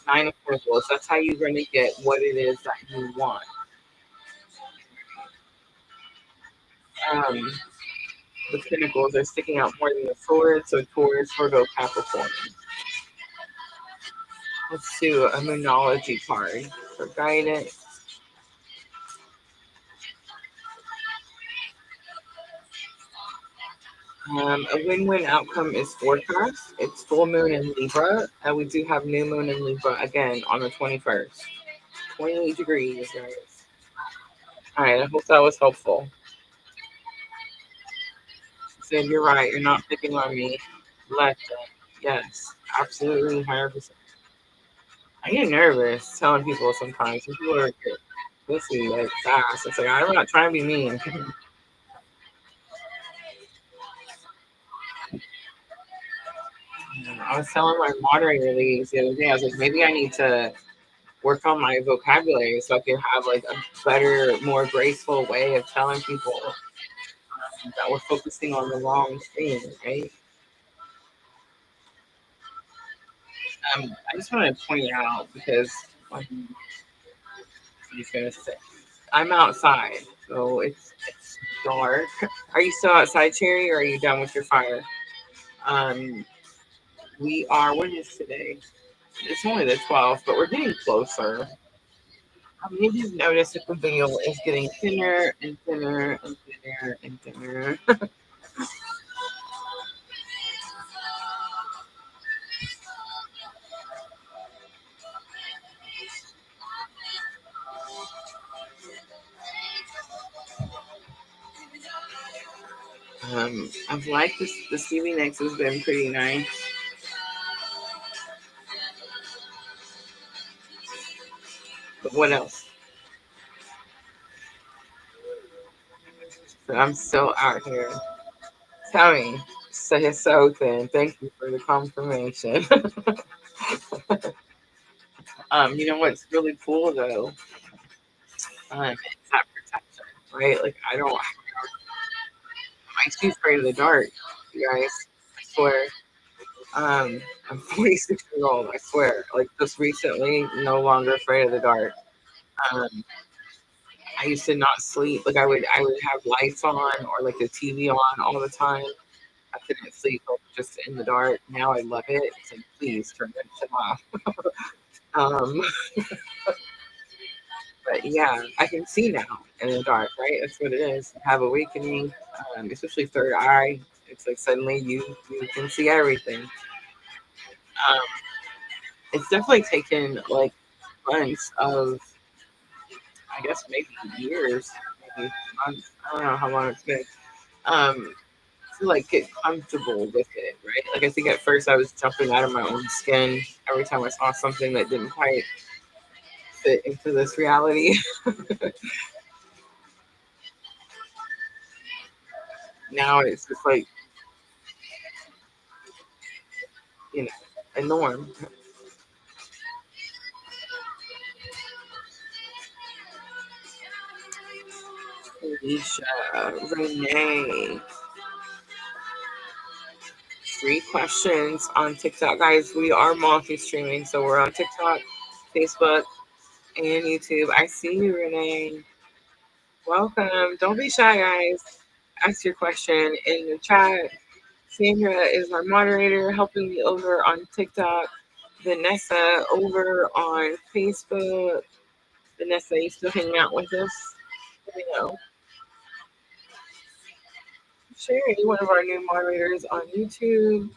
Nine of Pentacles. That's how you're going to get what it is that you want. Um, the Pentacles are sticking out more than the swords, so Taurus, Virgo, Capricorn. Let's do a Moonology card for guidance. A win-win outcome is forecast. It's full moon in Libra, and we do have new moon in Libra again on the 21st. 28 degrees, guys. All right, I hope that was helpful. Said you're right. You're not picking on me. Let them. Yes, absolutely, 100%. I get nervous telling people sometimes. Some people are pussy like fast. It's like I'm not trying to be mean. I was telling my moderator leads the other day. I was like, maybe I need to work on my vocabulary so I can have like a better, more graceful way of telling people that we're focusing on the wrong thing, right? I just want to point out because he's gonna say I'm outside, so it's dark. Are you still outside, Cherry, or are you done with your fire? Um, we are. What is today? It's only the 12th, but we're getting closer. Maybe you've noticed that the veil is getting thinner and thinner and thinner and thinner. I've liked this. The Stevie Nicks has been pretty nice. But what else? So I'm still out here. Tell me, say so then. Thank you for the confirmation. You know what's really cool though? It's that protection, right? Like I'm too afraid of the dark, you guys. I swear. I'm 46 years old. I swear. Like just recently, no longer afraid of the dark. Um, I used to not sleep. Like I would have lights on or like the TV on all the time. I couldn't sleep like, just in the dark. Now I love it. It's like please turn that shit off. Um, but yeah, I can see now in the dark. Right, that's what it is. Have awakening, especially third eye. It's like suddenly you can see everything. Um, it's definitely taken like months of I guess maybe years, maybe months. I don't know how long it's been. Um, to like get comfortable with it, right? Like I think at first I was jumping out of my own skin every time I saw something that didn't quite fit into this reality. Now it's just like you know a norm. Alicia, Renee, 3 questions on TikTok, guys. We are multi-streaming, so we're on TikTok, Facebook, and YouTube. I see you, Renee. Welcome. Don't be shy, guys. Ask your question in the chat. Sandra is our moderator, helping me over on TikTok. Vanessa over on Facebook. Vanessa, you still hanging out with us? Let me know. Sherry, one of our new moderators on YouTube.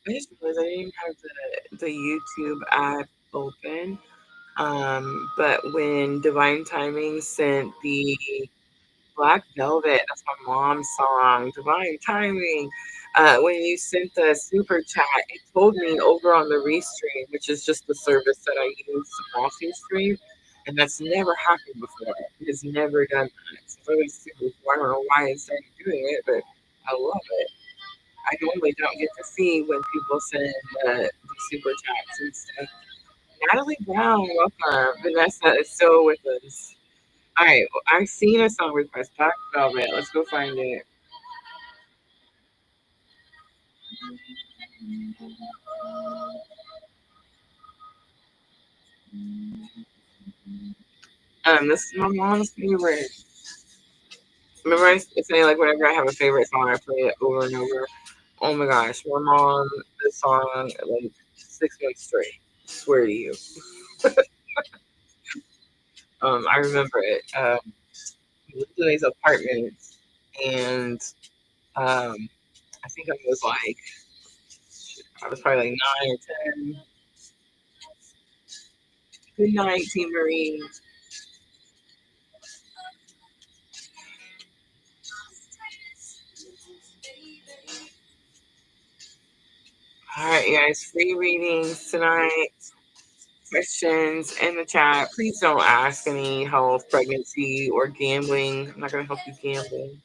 I just realized I didn't have the YouTube app open. But when Divine Timing sent the Black Velvet, that's my mom's song, Divine Timing. When you sent the super chat, it told me over on the Restream, which is just the service that I use to multi-stream, and that's never happened before. It has never done that. So it's really super cool. I don't know why it started doing it, but I love it. I normally don't get to see when people send the super chats and stuff. Natalie Brown, welcome. Vanessa is still with us. All right, I've seen a song request, Black Velvet. Let's go find it. This is my mom's favorite. Remember, I say like whenever I have a favorite song, I play it over and over. Oh my gosh, my mom, this song like 6 months straight. Swear to you. I remember it. We lived in these apartments, and I think I was probably like 9 or 10. Good night, Team Marie. All right, guys, free readings tonight. Questions in the chat. Please don't ask any health, pregnancy, or gambling. I'm not going to help you gamble.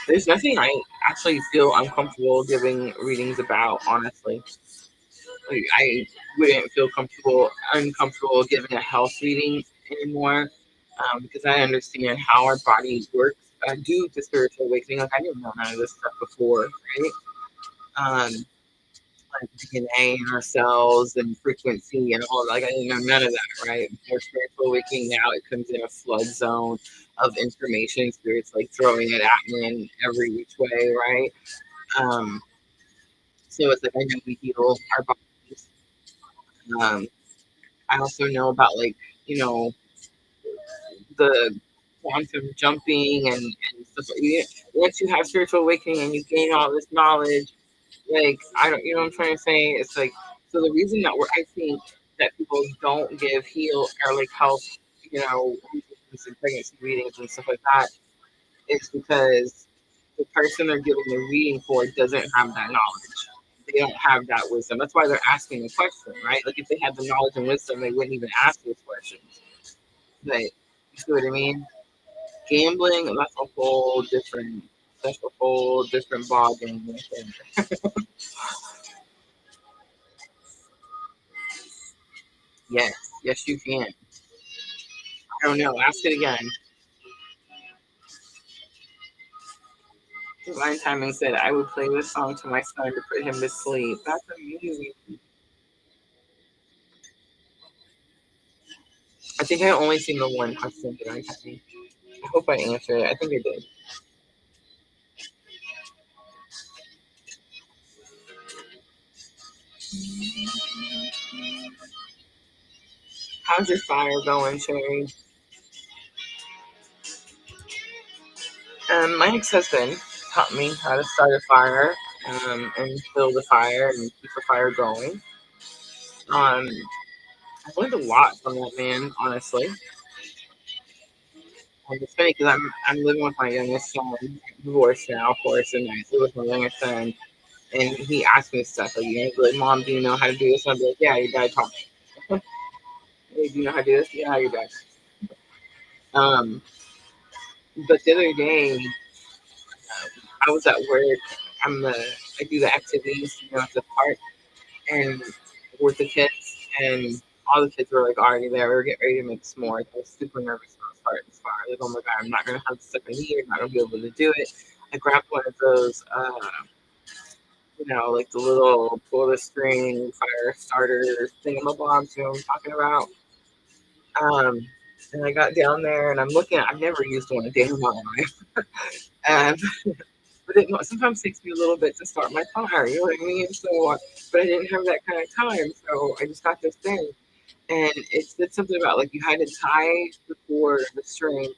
There's nothing I actually feel uncomfortable giving readings about, honestly. Like, I wouldn't feel uncomfortable giving a health reading anymore because I understand how our body works due to spiritual awakening. Like, I didn't know none of this stuff before, right? Um, like DNA in our cells and frequency and all, like I didn't know none of that, right? Before spiritual awakening, now it comes in a flood zone of information. Spirits like throwing it at me in every which way, right? Um, so it's like I know we heal our bodies. Um, I also know about like you know the quantum jumping and stuff. Once you have spiritual awakening and you gain all this knowledge, like I don't, you know what I'm trying to say? It's like so the reason that I think that people don't give heal or like health, readings and pregnancy readings and stuff like that is because the person they're giving the reading for doesn't have that knowledge. They don't have that wisdom. That's why they're asking the question, right? Like if they had the knowledge and wisdom, they wouldn't even ask those questions. But you see what I mean? Gambling, that's a whole different ball game right there. Yes, yes, you can. I don't know. Ask it again. Divine Timing said, I would play this song to my son to put him to sleep. That's amazing. I think I only seen the one question Divine Timing. I hope I answered it. I think I did. How's your fire going, Sherry? My ex-husband taught me how to start a fire and build a fire and keep a fire going. I learned a lot from that man, honestly. And it's funny because I'm living with my youngest son, divorced now, of course, and I live with my youngest son. And he asked me stuff he'd be like, "Mom, do you know how to do this?" And I'd be like, "Yeah, your dad taught me." "Hey, do you know how to do this?" "Yeah, your dad." Um, but the other day, I was at work. I do the activities, at the park, and with the kids. and all the kids were like already there. We were getting ready to make s'mores. I was super nervous about starting this fire. Like, oh my god, I'm not gonna have this stuff in here. I'm not gonna be able to do it. I grabbed one of those, like the little pull the string fire starter thingamabobs. You know what I'm talking about? Um, and I got down there, and I'm looking. I've never used one a day in my life, and but it sometimes takes me a little bit to start my fire. You know what I mean? So, but I didn't have that kind of time, so I just got this thing. And it said something about like you had to tie the string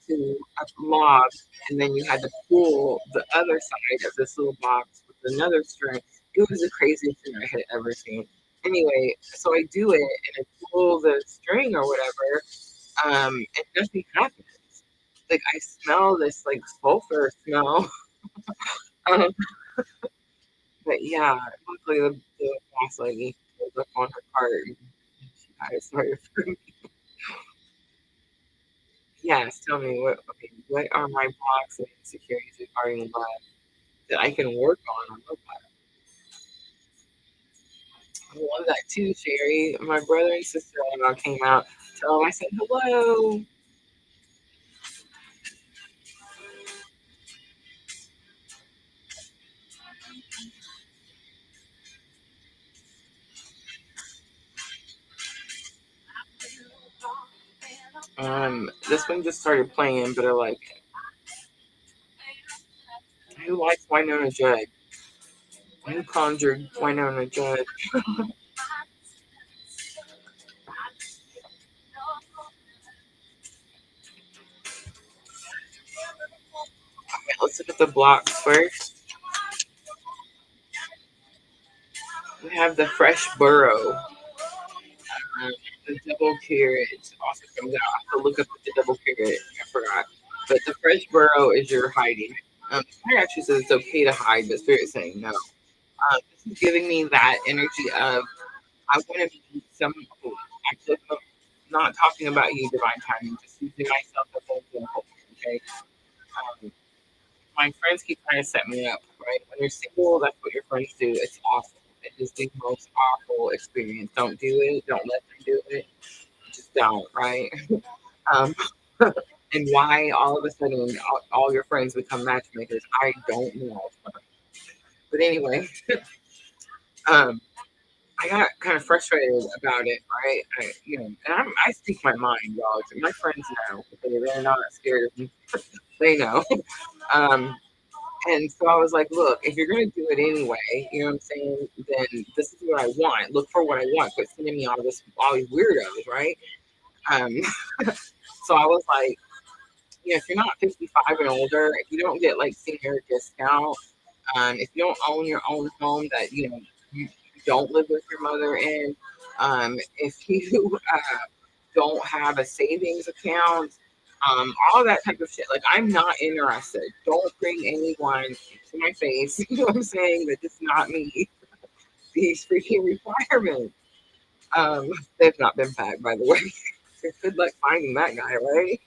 to a log, and then you had to pull the other side of this little box with another string. It was the craziest thing I had ever seen. Anyway, so I do it and I pull the string or whatever, and nothing happens. Like I smell this like sulfur smell. um, but yeah, luckily the boss lady was up on her cart and she got it started for me. Yes, tell me what are my blocks and insecurities regarding love that I can work on? I love that. I love that too, Sherry. My brother and sister-in-law came out. Tell them I said hello. This one just started playing, but I like it. Who likes Winona Judd? Who conjured Winona Judd? Okay, let's look at the blocks first. We have the fresh burrow. Um, the double carrot also comes out. I have to look up the double carrot. I forgot. But the fresh burrow is your hiding. Spirit actually says it's okay to hide, but Spirit is saying no. This is giving me that energy of I want to be some. Actually, I'm not talking about you, divine timing. Just using myself as an example. Okay. Um, my friends keep trying to set me up. Right. When you're single, that's what your friends do. It's awful. It is the most awful experience. Don't do it. Don't let them do it. Just don't. Right. Um, and why all of a sudden all your friends become matchmakers, I don't know. But anyway, um, I got kind of frustrated about it, right? I speak my mind, y'all. My friends know. Okay? They're not scared of me. They know. Um, and so I was like, look, if you're going to do it anyway, you know what I'm saying? Then this is what I want. Look for what I want. Quit sending me all these weirdos, right? Um, so I was like, if you're not 55 and older, if you don't get like senior discount, if you don't own your own home that you don't live with your mother in, if you don't have a savings account, all that type of shit. Like I'm not interested. Don't bring anyone to my face. You know what I'm saying? That does not meet these freaking requirements. They've not been packed, by the way. Good luck finding that guy, right?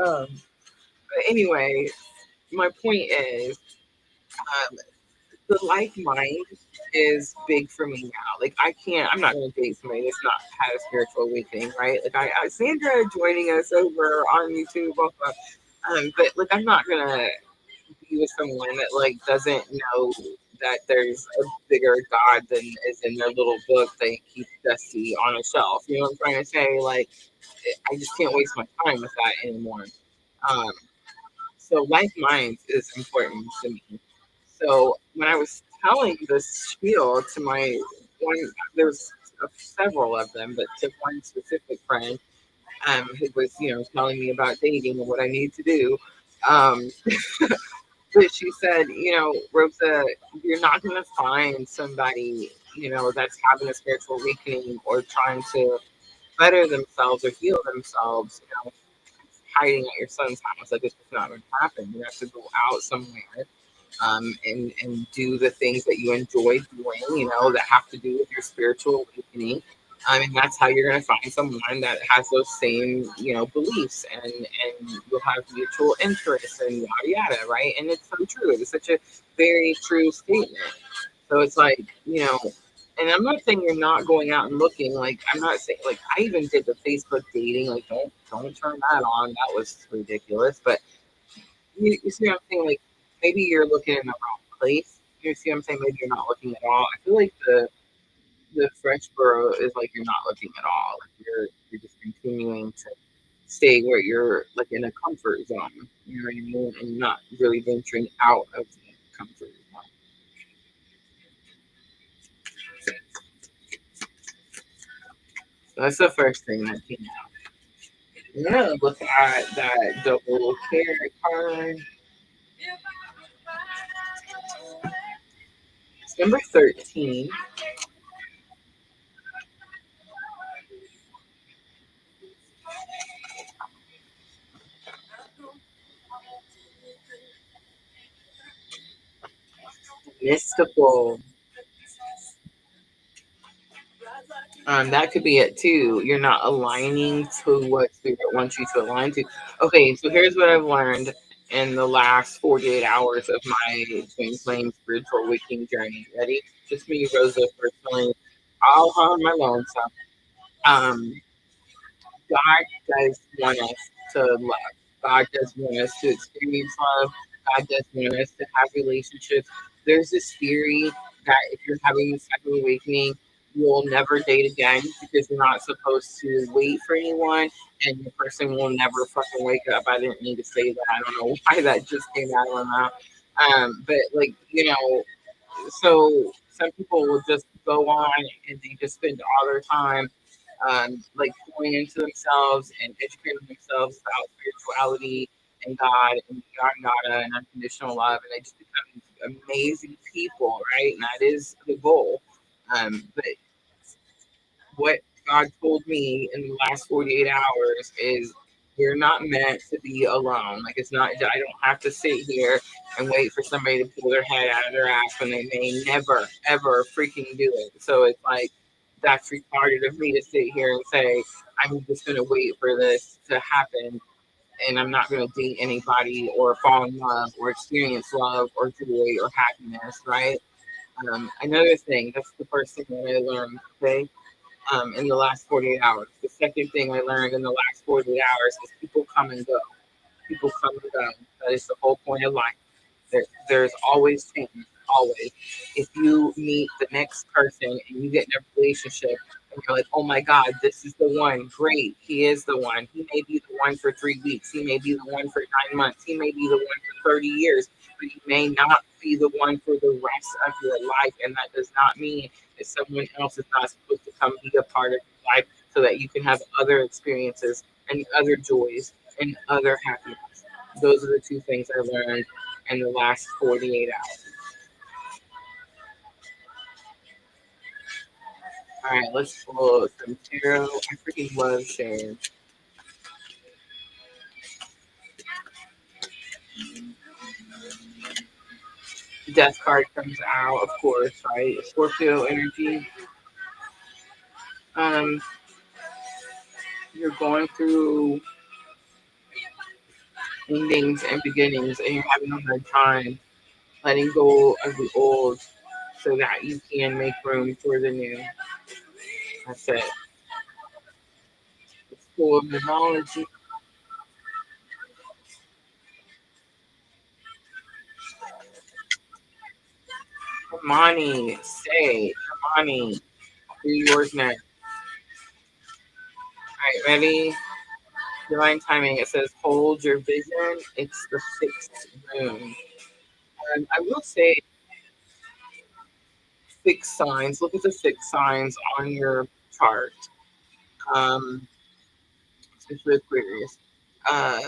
Um, but anyway, my point is, um, the like mind is big for me now. Like I'm not gonna date somebody that's not had a spiritual awakening, right? Like Sandra joining us over on YouTube, blah, blah. But like I'm not gonna be with someone that like doesn't know that there's a bigger God than is in their little book they keep dusty on a shelf. You know what I'm trying to say? Like I just can't waste my time with that anymore. Um, so like minds is important to me. So when I was telling this spiel to my one, there's several of them, but to one specific friend, who was telling me about dating and what I need to do. Um, but she said, Rosa, you're not going to find somebody that's having a spiritual awakening or trying to better themselves or heal themselves, hiding at your son's house. Like it's just not going to happen. You have to go out somewhere, and do the things that you enjoy doing, that have to do with your spiritual awakening. And that's how you're going to find someone that has those same, beliefs, and you'll have mutual interests and yada yada, right? And it's so true. It's such a very true statement. So it's like, And I'm not saying you're not going out and looking. Like I'm not saying like I even did the Facebook dating. Like don't turn that on. That was ridiculous. But you see what I'm saying? Like maybe you're looking in the wrong place. You see what I'm saying? Maybe you're not looking at all. I feel like the fresh borough is like you're not looking at all. Like you're just continuing to stay where you're like in a comfort zone. You know what I mean? And not really venturing out of the comfort zone. So that's the first thing that came out. I'm gonna look at that double carrot card. It's number 13. Mystical. That could be it too. You're not aligning to what spirit wants you to align to. Okay, so here's what I've learned in the last 48 hours of my twin flame spiritual awakening journey. Ready? Just me, Rosa, personally, all on my lonesome. Um, God does want us to love. God does want us to experience love. God does want us to have relationships. There's this theory that if you're having this type of awakening, you'll never date again because you're not supposed to wait for anyone and the person will never fucking wake up. I didn't need to say that. I don't know why that just came out of my mouth. But like, so some people will just go on and they just spend all their time like pouring into themselves and educating themselves about spirituality and God and yada and unconditional love, and they just become amazing people, right? And that is the goal. But what God told me in the last 48 hours is you're not meant to be alone. Like it's not, I don't have to sit here and wait for somebody to pull their head out of their ass when they may never, ever freaking do it. So it's like, that's retarded of me to sit here and say, I'm just going to wait for this to happen and I'm not going to date anybody or fall in love or experience love or joy or happiness, right? Another thing, that's the first thing that I learned, okay? In the last 48 hours. The second thing I learned in the last 48 hours is people come and go. People come and go. That is the whole point of life. There's always change, always. If you meet the next person and you get in a relationship and you're like, oh my God, this is the one, great, he is the one. He may be the one for 3 weeks. He may be the one for 9 months. He may be the one for 30 years, but he may not be the one for the rest of your life. And that does not mean that someone else is not supposed to come be a part of your life so that you can have other experiences and other joys and other happiness. Those are the two things I learned in the last 48 hours. All right, let's pull some tarot. I freaking love sharing. Death card comes out, of course, right? Scorpio energy. Um, you're going through endings and beginnings, and you're having a hard time letting go of the old so that you can make room for the new. That's it. It's full of mythology. Hermione, say, Hermione, do yours next. All right, ready? Divine timing. It says, hold your vision. It's the sixth moon. I will say, fixed signs. Look at the fixed signs on your chart, um, especially Aquarius. Uh,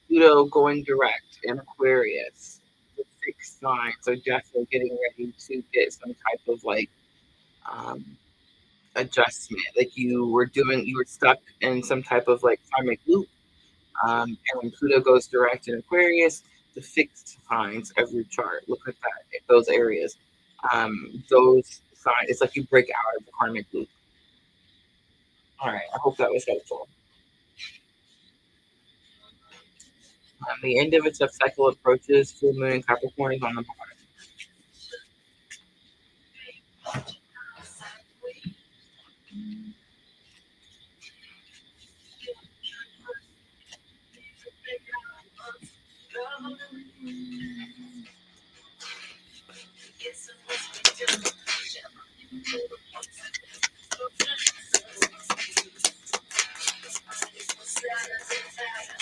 Pluto going direct in Aquarius. The fixed signs are definitely getting ready to get some type of like um, adjustment. Like you were stuck in some type of like karmic loop. And when Pluto goes direct in Aquarius, the fixed signs of your chart. Look at that, those areas. Those signs, it's like you break out of the karmic loop. All right, I hope that was helpful. The end of its cycle approaches. Full moon and Capricorn is on the bottom.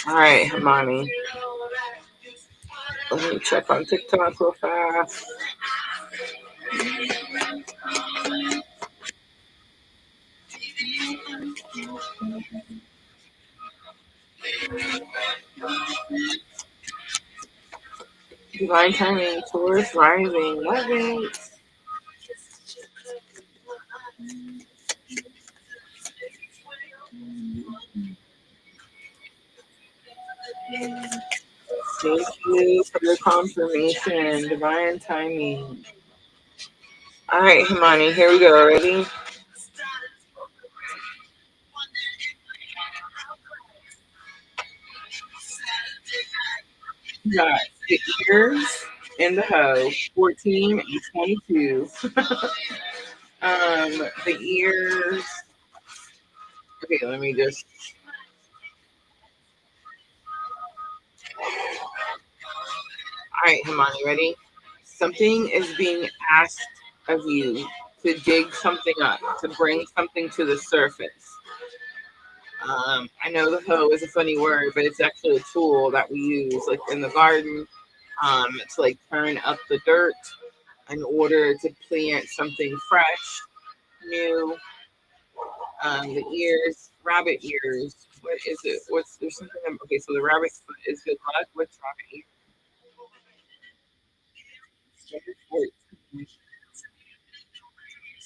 All right, Hermione. Let me check on TikTok real fast. Divine timing, Taurus rising, love it. Thank you for the confirmation. Divine timing. All right, Hermione, here we go. Ready? We got the ears in the hoe, 14 and 22. The ears. Okay, let me just. All right, Hermione, ready? Something is being asked of you to dig something up, to bring something to the surface. I know the hoe is a funny word, but it's actually a tool that we use, like in the garden, to like turn up the dirt in order to plant something fresh, new. The ears, rabbit ears. What is it? What's there's something? Okay, so the rabbit foot is good luck. What's rabbit ears?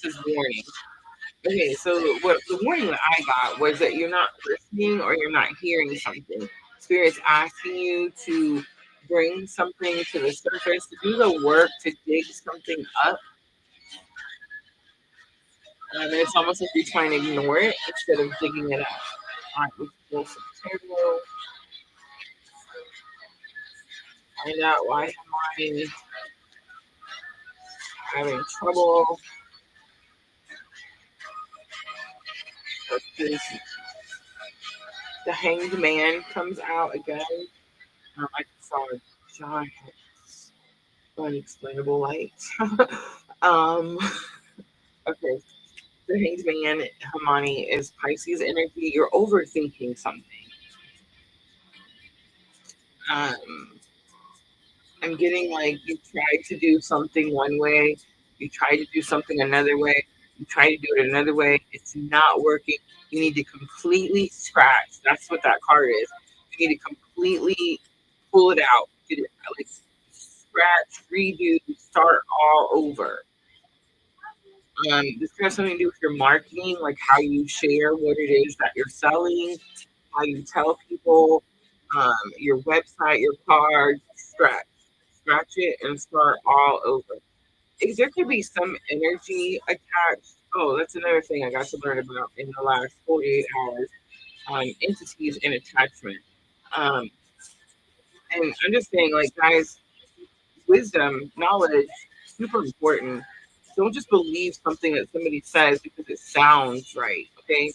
This is warning. Okay, so what the warning that I got was that you're not listening or you're not hearing something. Spirit's asking you to bring something to the surface, to do the work to dig something up. And it's almost like you're trying to ignore it instead of digging it up. All right, let's pull some tarot. Find out why Hermione is having trouble. Because the hanged man comes out again. I just saw a giant unexplainable light. um, okay, the hanged man, Hermione, is Pisces energy. You're overthinking something. Um, I'm getting like you tried to do something one way, you tried to do something another way, you try to do it another way. It's not working. You need to completely scratch. That's what that card is. You need to completely pull it out. Get it, like scratch, redo, start all over. This has something to do with your marketing, like how you share what it is that you're selling, how you tell people, your website, your cards, scratch it and start all over. There could be some energy attached. Oh, that's another thing I got to learn about in the last 48 hours. Entities and attachment. Um, and I'm just saying, like, guys, wisdom, knowledge, super important. Don't just believe something that somebody says because it sounds right. Okay,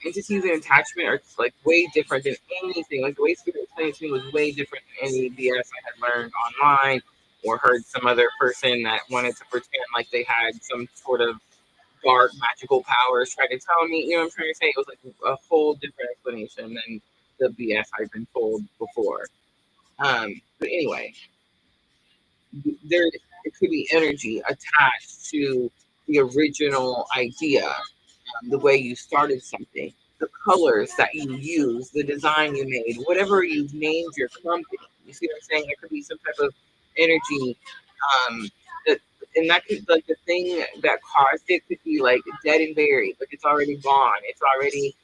entities and attachment are like way different than anything. Like the way Spirit explained it to me was way different than any BS I had learned online or heard some other person that wanted to pretend like they had some sort of dark magical powers try to tell me. You know what I'm trying to say? It was like a whole different explanation than the BS I've been told before. But anyway, there it could be energy attached to the original idea, the way you started something, the colors that you use, the design you made, whatever you've named your company. You see what I'm saying? There could be some type of energy, um, that, and that could like the thing that caused it could be like dead and buried, like it's already gone, it's already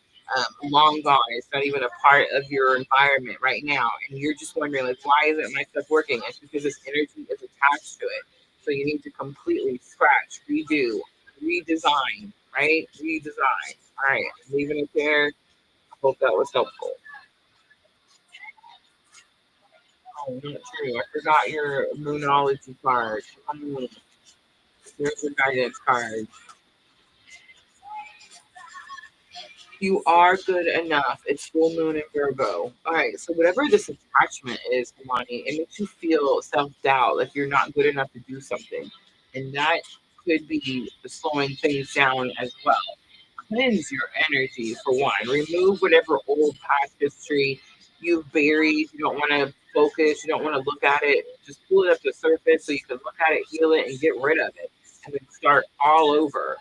long gone. It's not even a part of your environment right now, and you're just wondering like, why isn't my stuff working? It's because this energy is attached to it. So you need to completely scratch, redo, redesign, right? Redesign. All right, leaving it there. I hope that was helpful. Oh, not true. I forgot your Moonology card. Here's your guidance card. You are good enough. It's full moon in Virgo. All right. So whatever this attachment is, Imani, it makes you feel self doubt, like you're not good enough to do something, and that could be slowing things down as well. Cleanse your energy for one. Remove whatever old past history you've buried. You don't want to focus. You don't want to look at it. Just pull it up to the surface so you can look at it, heal it, and get rid of it, and then start all over.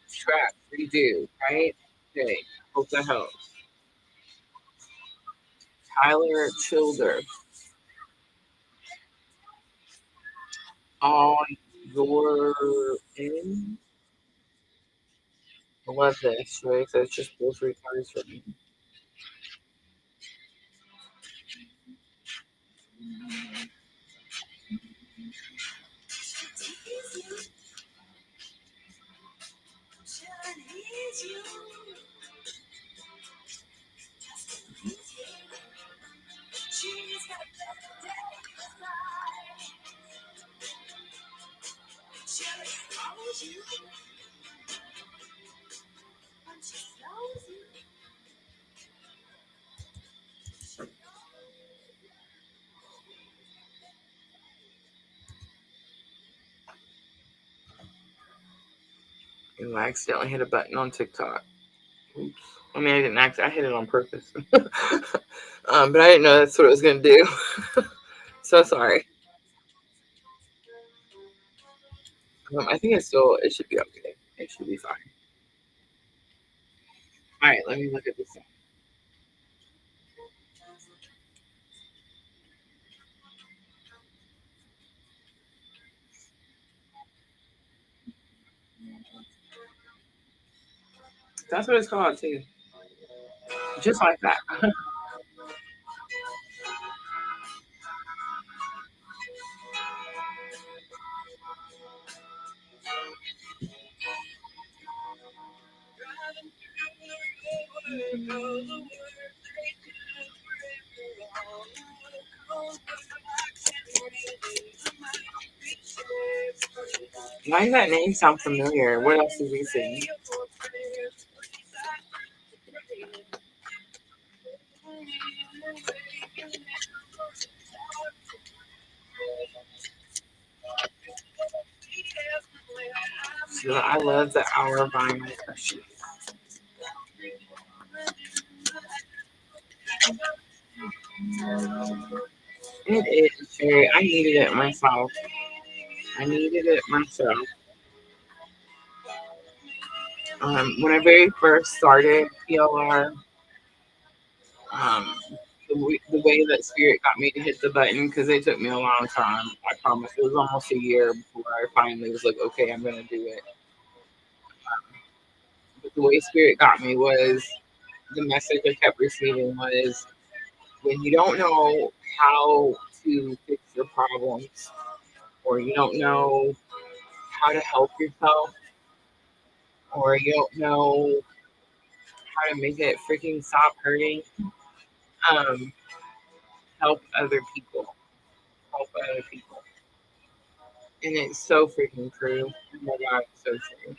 Scrap, redo, right? Okay. Hope that helps. Tyler Childer. All your in. I love this, right? So it's just pull three cards for me. And I accidentally hit a button on TikTok. Oops. I mean, I didn't I hit it on purpose. But I didn't know that's what it was going to do. So sorry. I think it should be okay. It should be fine. All right, let me look at this one. That's what it's called, too. Just like that. Why does that name sound familiar? What else did we sing? So I love the Hour Vinyl Pressure. It is, Sherry. I needed it myself. I needed it myself. When I very first started PLR, um, the way that Spirit got me to hit the button, because it took me a long time. I promise. It was almost a year before I finally was like, okay, I'm going to do it. But the way Spirit got me was the message I kept receiving was when you don't know how to fix your problems, or you don't know how to help yourself, or you don't know how to make it freaking stop hurting, um, help other people. Help other people. And it's so freaking true. Oh my God, it's so true.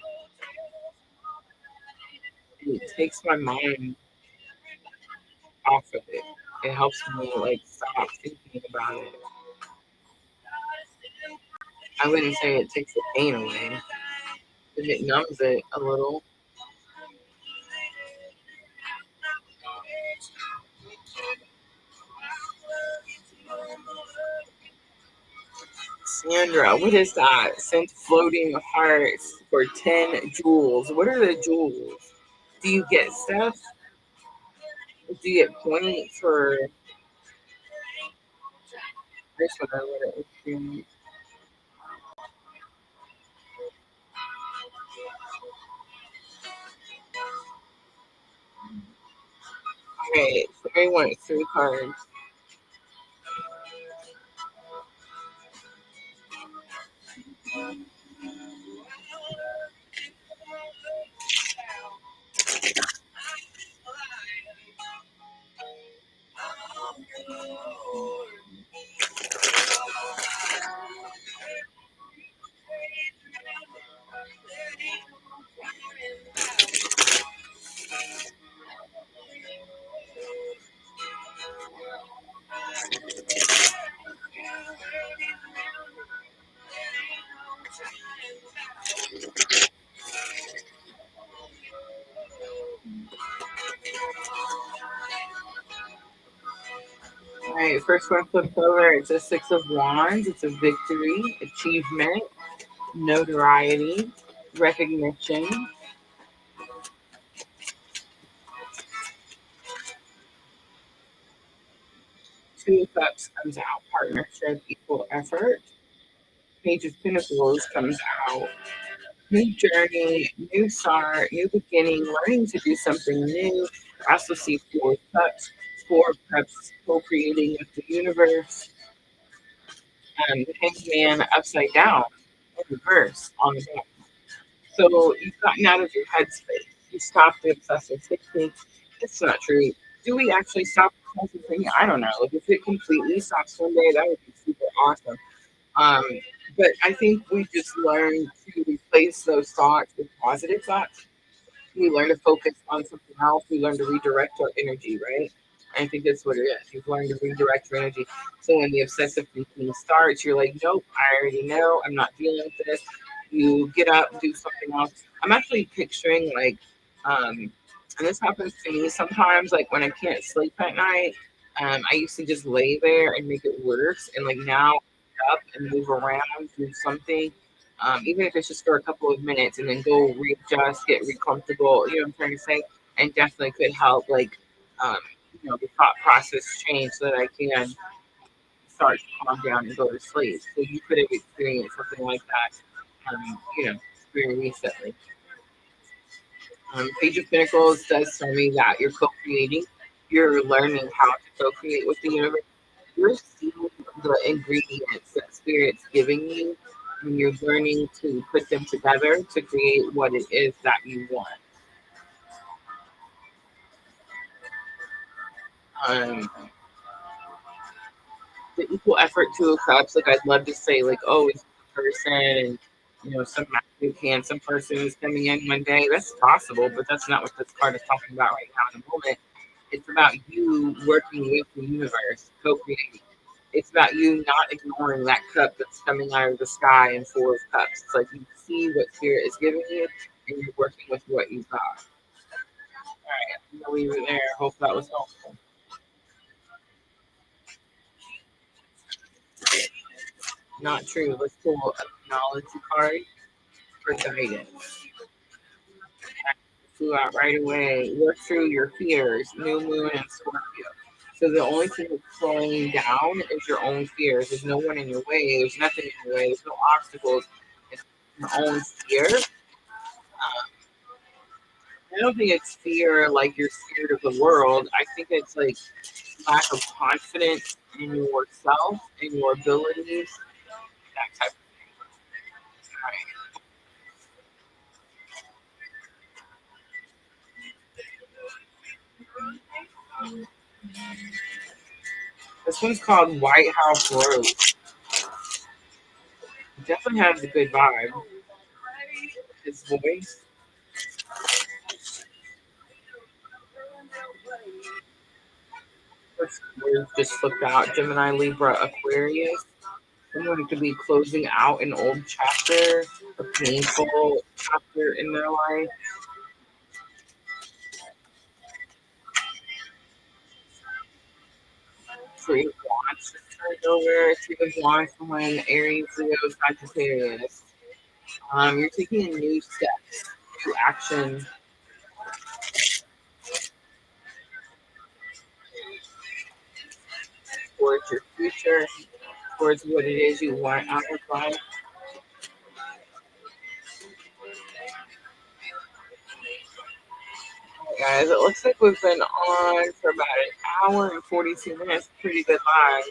It takes my mind off of it. It helps me like stop thinking about it. I wouldn't say it takes the pain away, but it numbs it a little. Sandra, what is that? Sent floating hearts for 10 jewels. What are the jewels? Do you get stuff? Do you get points for this one? I want to Okay, so I want 3 cards. All right, first one flipped over. It's a Six of Wands. It's a victory, achievement, notoriety, recognition. Two of Cups comes out, partnership, equal effort. Page of Pentacles comes out, new journey, new start, new beginning, learning to do something new. I also see Four of Cups co-creating with the universe, and the Hangman upside down in reverse on the back. So you've gotten out of your headspace. You stopped the obsessive thinking. It's not true. Do we actually stop obsessive thinking? I don't know. Like if it completely stops one day, that would be super awesome. Um, but I think we just learn to replace those thoughts with positive thoughts. We learn to focus on something else. We learn to redirect our energy, right? I think that's what it is. You've learned to redirect your energy. So when the obsessive thinking starts, you're like, nope, I already know. I'm not dealing with this. You get up, do something else. I'm actually picturing like, and this happens to me sometimes, like when I can't sleep at night. I used to just lay there and make it worse. And like now, up and move around, do something, even if it's just for a couple of minutes, and then go readjust, get recomfortable. You know what I'm trying to say? And definitely could help, like, um, the thought process change so that I can start to calm down and go to sleep. So you could have experienced something like that, very recently. Page of Pentacles does tell me that you're co-creating. You're learning how to co-create with the universe. You're seeing the ingredients that spirit's giving you, and you're learning to put them together to create what it is that you want. Um, the equal effort to a cups, like I'd love to say, like, oh, it's a person, and some massive handsome person is coming in one day. That's possible, but that's not what this card is talking about right now in the moment. It's about you working with the universe, co-creating. It's about you not ignoring that cup that's coming out of the sky in Four of Cups. It's like you see what spirit is giving you, and you're working with what you've got. All right, I'm gonna leave it there. Hope that was helpful. Not true. Let's pull a knowledge card for guidance. Flew out right away. Work through your fears. New moon and Scorpio. So the only thing that's slowing down is your own fears. There's no one in your way. There's nothing in your way. There's no obstacles. It's your own fear. I don't think it's fear like you're scared of the world. I think it's like lack of confidence in yourself and your abilities, that type of thing. This one's called White House Road. It definitely has a good vibe. His voice. This word just flipped out. Gemini, Libra, Aquarius. Someone could be closing out an old chapter, a painful chapter in their life. Three of Wands turned over. Three of Wands when Aries, Leo, Sagittarius. You're taking new steps, new action towards your future, towards what it is you want out of life. Guys, it looks like we've been on for about an hour and 42 minutes. Pretty good live.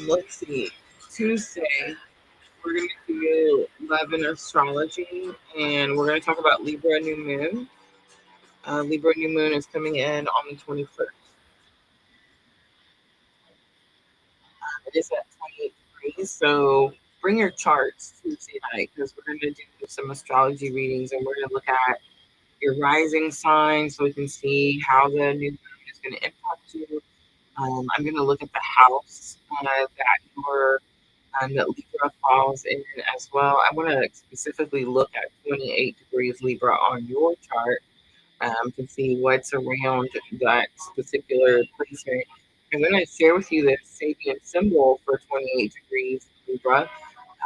Let's see. Tuesday, we're going to do love and astrology, and we're going to talk about Libra new moon. Libra new moon is coming in on the 21st. It is at 28 degrees, so bring your charts Tuesday night because we're going to do some astrology readings, and we're going to look at your rising sign so we can see how the new moon is going to impact you. I'm going to look at the house that Libra falls in as well. I want to specifically look at 28 degrees Libra on your chart. to see what's around that particular place here. I'm going to share with you the sapient symbol for 28 degrees Libra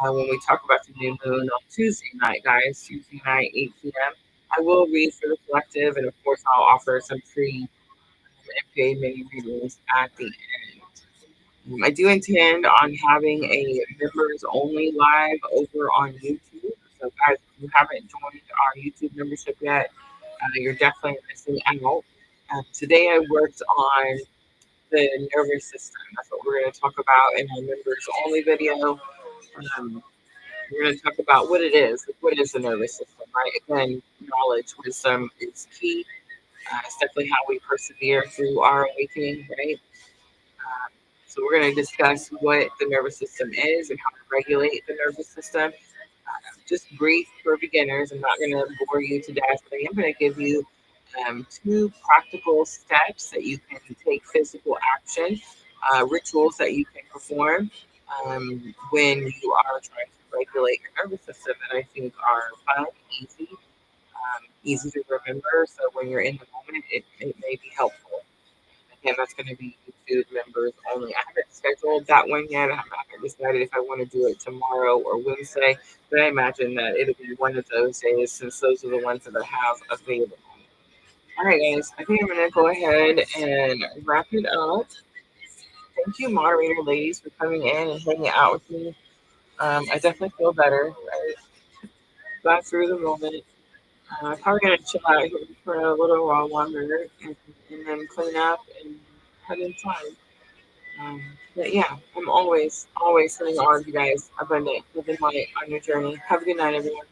when we talk about the new moon on Tuesday night, guys, Tuesday night, 8 p.m. I will read for the collective, and of course, I'll offer some free and paid mini readings at the end. I do intend on having a members only live over on YouTube. So, guys, if you haven't joined our YouTube membership yet, you're definitely missing out. Today, I worked on the nervous system. That's what we're going to talk about in our members only video. We're going to talk about what it is. Like, what is the nervous system, right? Again, knowledge, wisdom is key. It's definitely how we persevere through our awakening, right? So we're going to discuss what the nervous system is and how to regulate the nervous system. Just brief for beginners. I'm not going to bore you to death, but I am going to give you two practical steps that you can take physical action, rituals that you can perform when you are trying to regulate your nervous system that I think are fun, easy to remember. So when you're in the moment, it may be helpful. Again, that's going to be YouTube members only. I haven't scheduled that one yet. I haven't decided if I want to do it tomorrow or Wednesday, but I imagine that it'll be one of those days since those are the ones that I have available. All right, guys, I think I'm going to go ahead and wrap it up. Thank you, moderator ladies, for coming in and hanging out with me. I definitely feel better. I got through the moment. I'm probably going to chill out here for a little while longer and then clean up and head inside. But yeah, I'm always sending all of you guys abundant living light on your journey. Have a good night, everyone.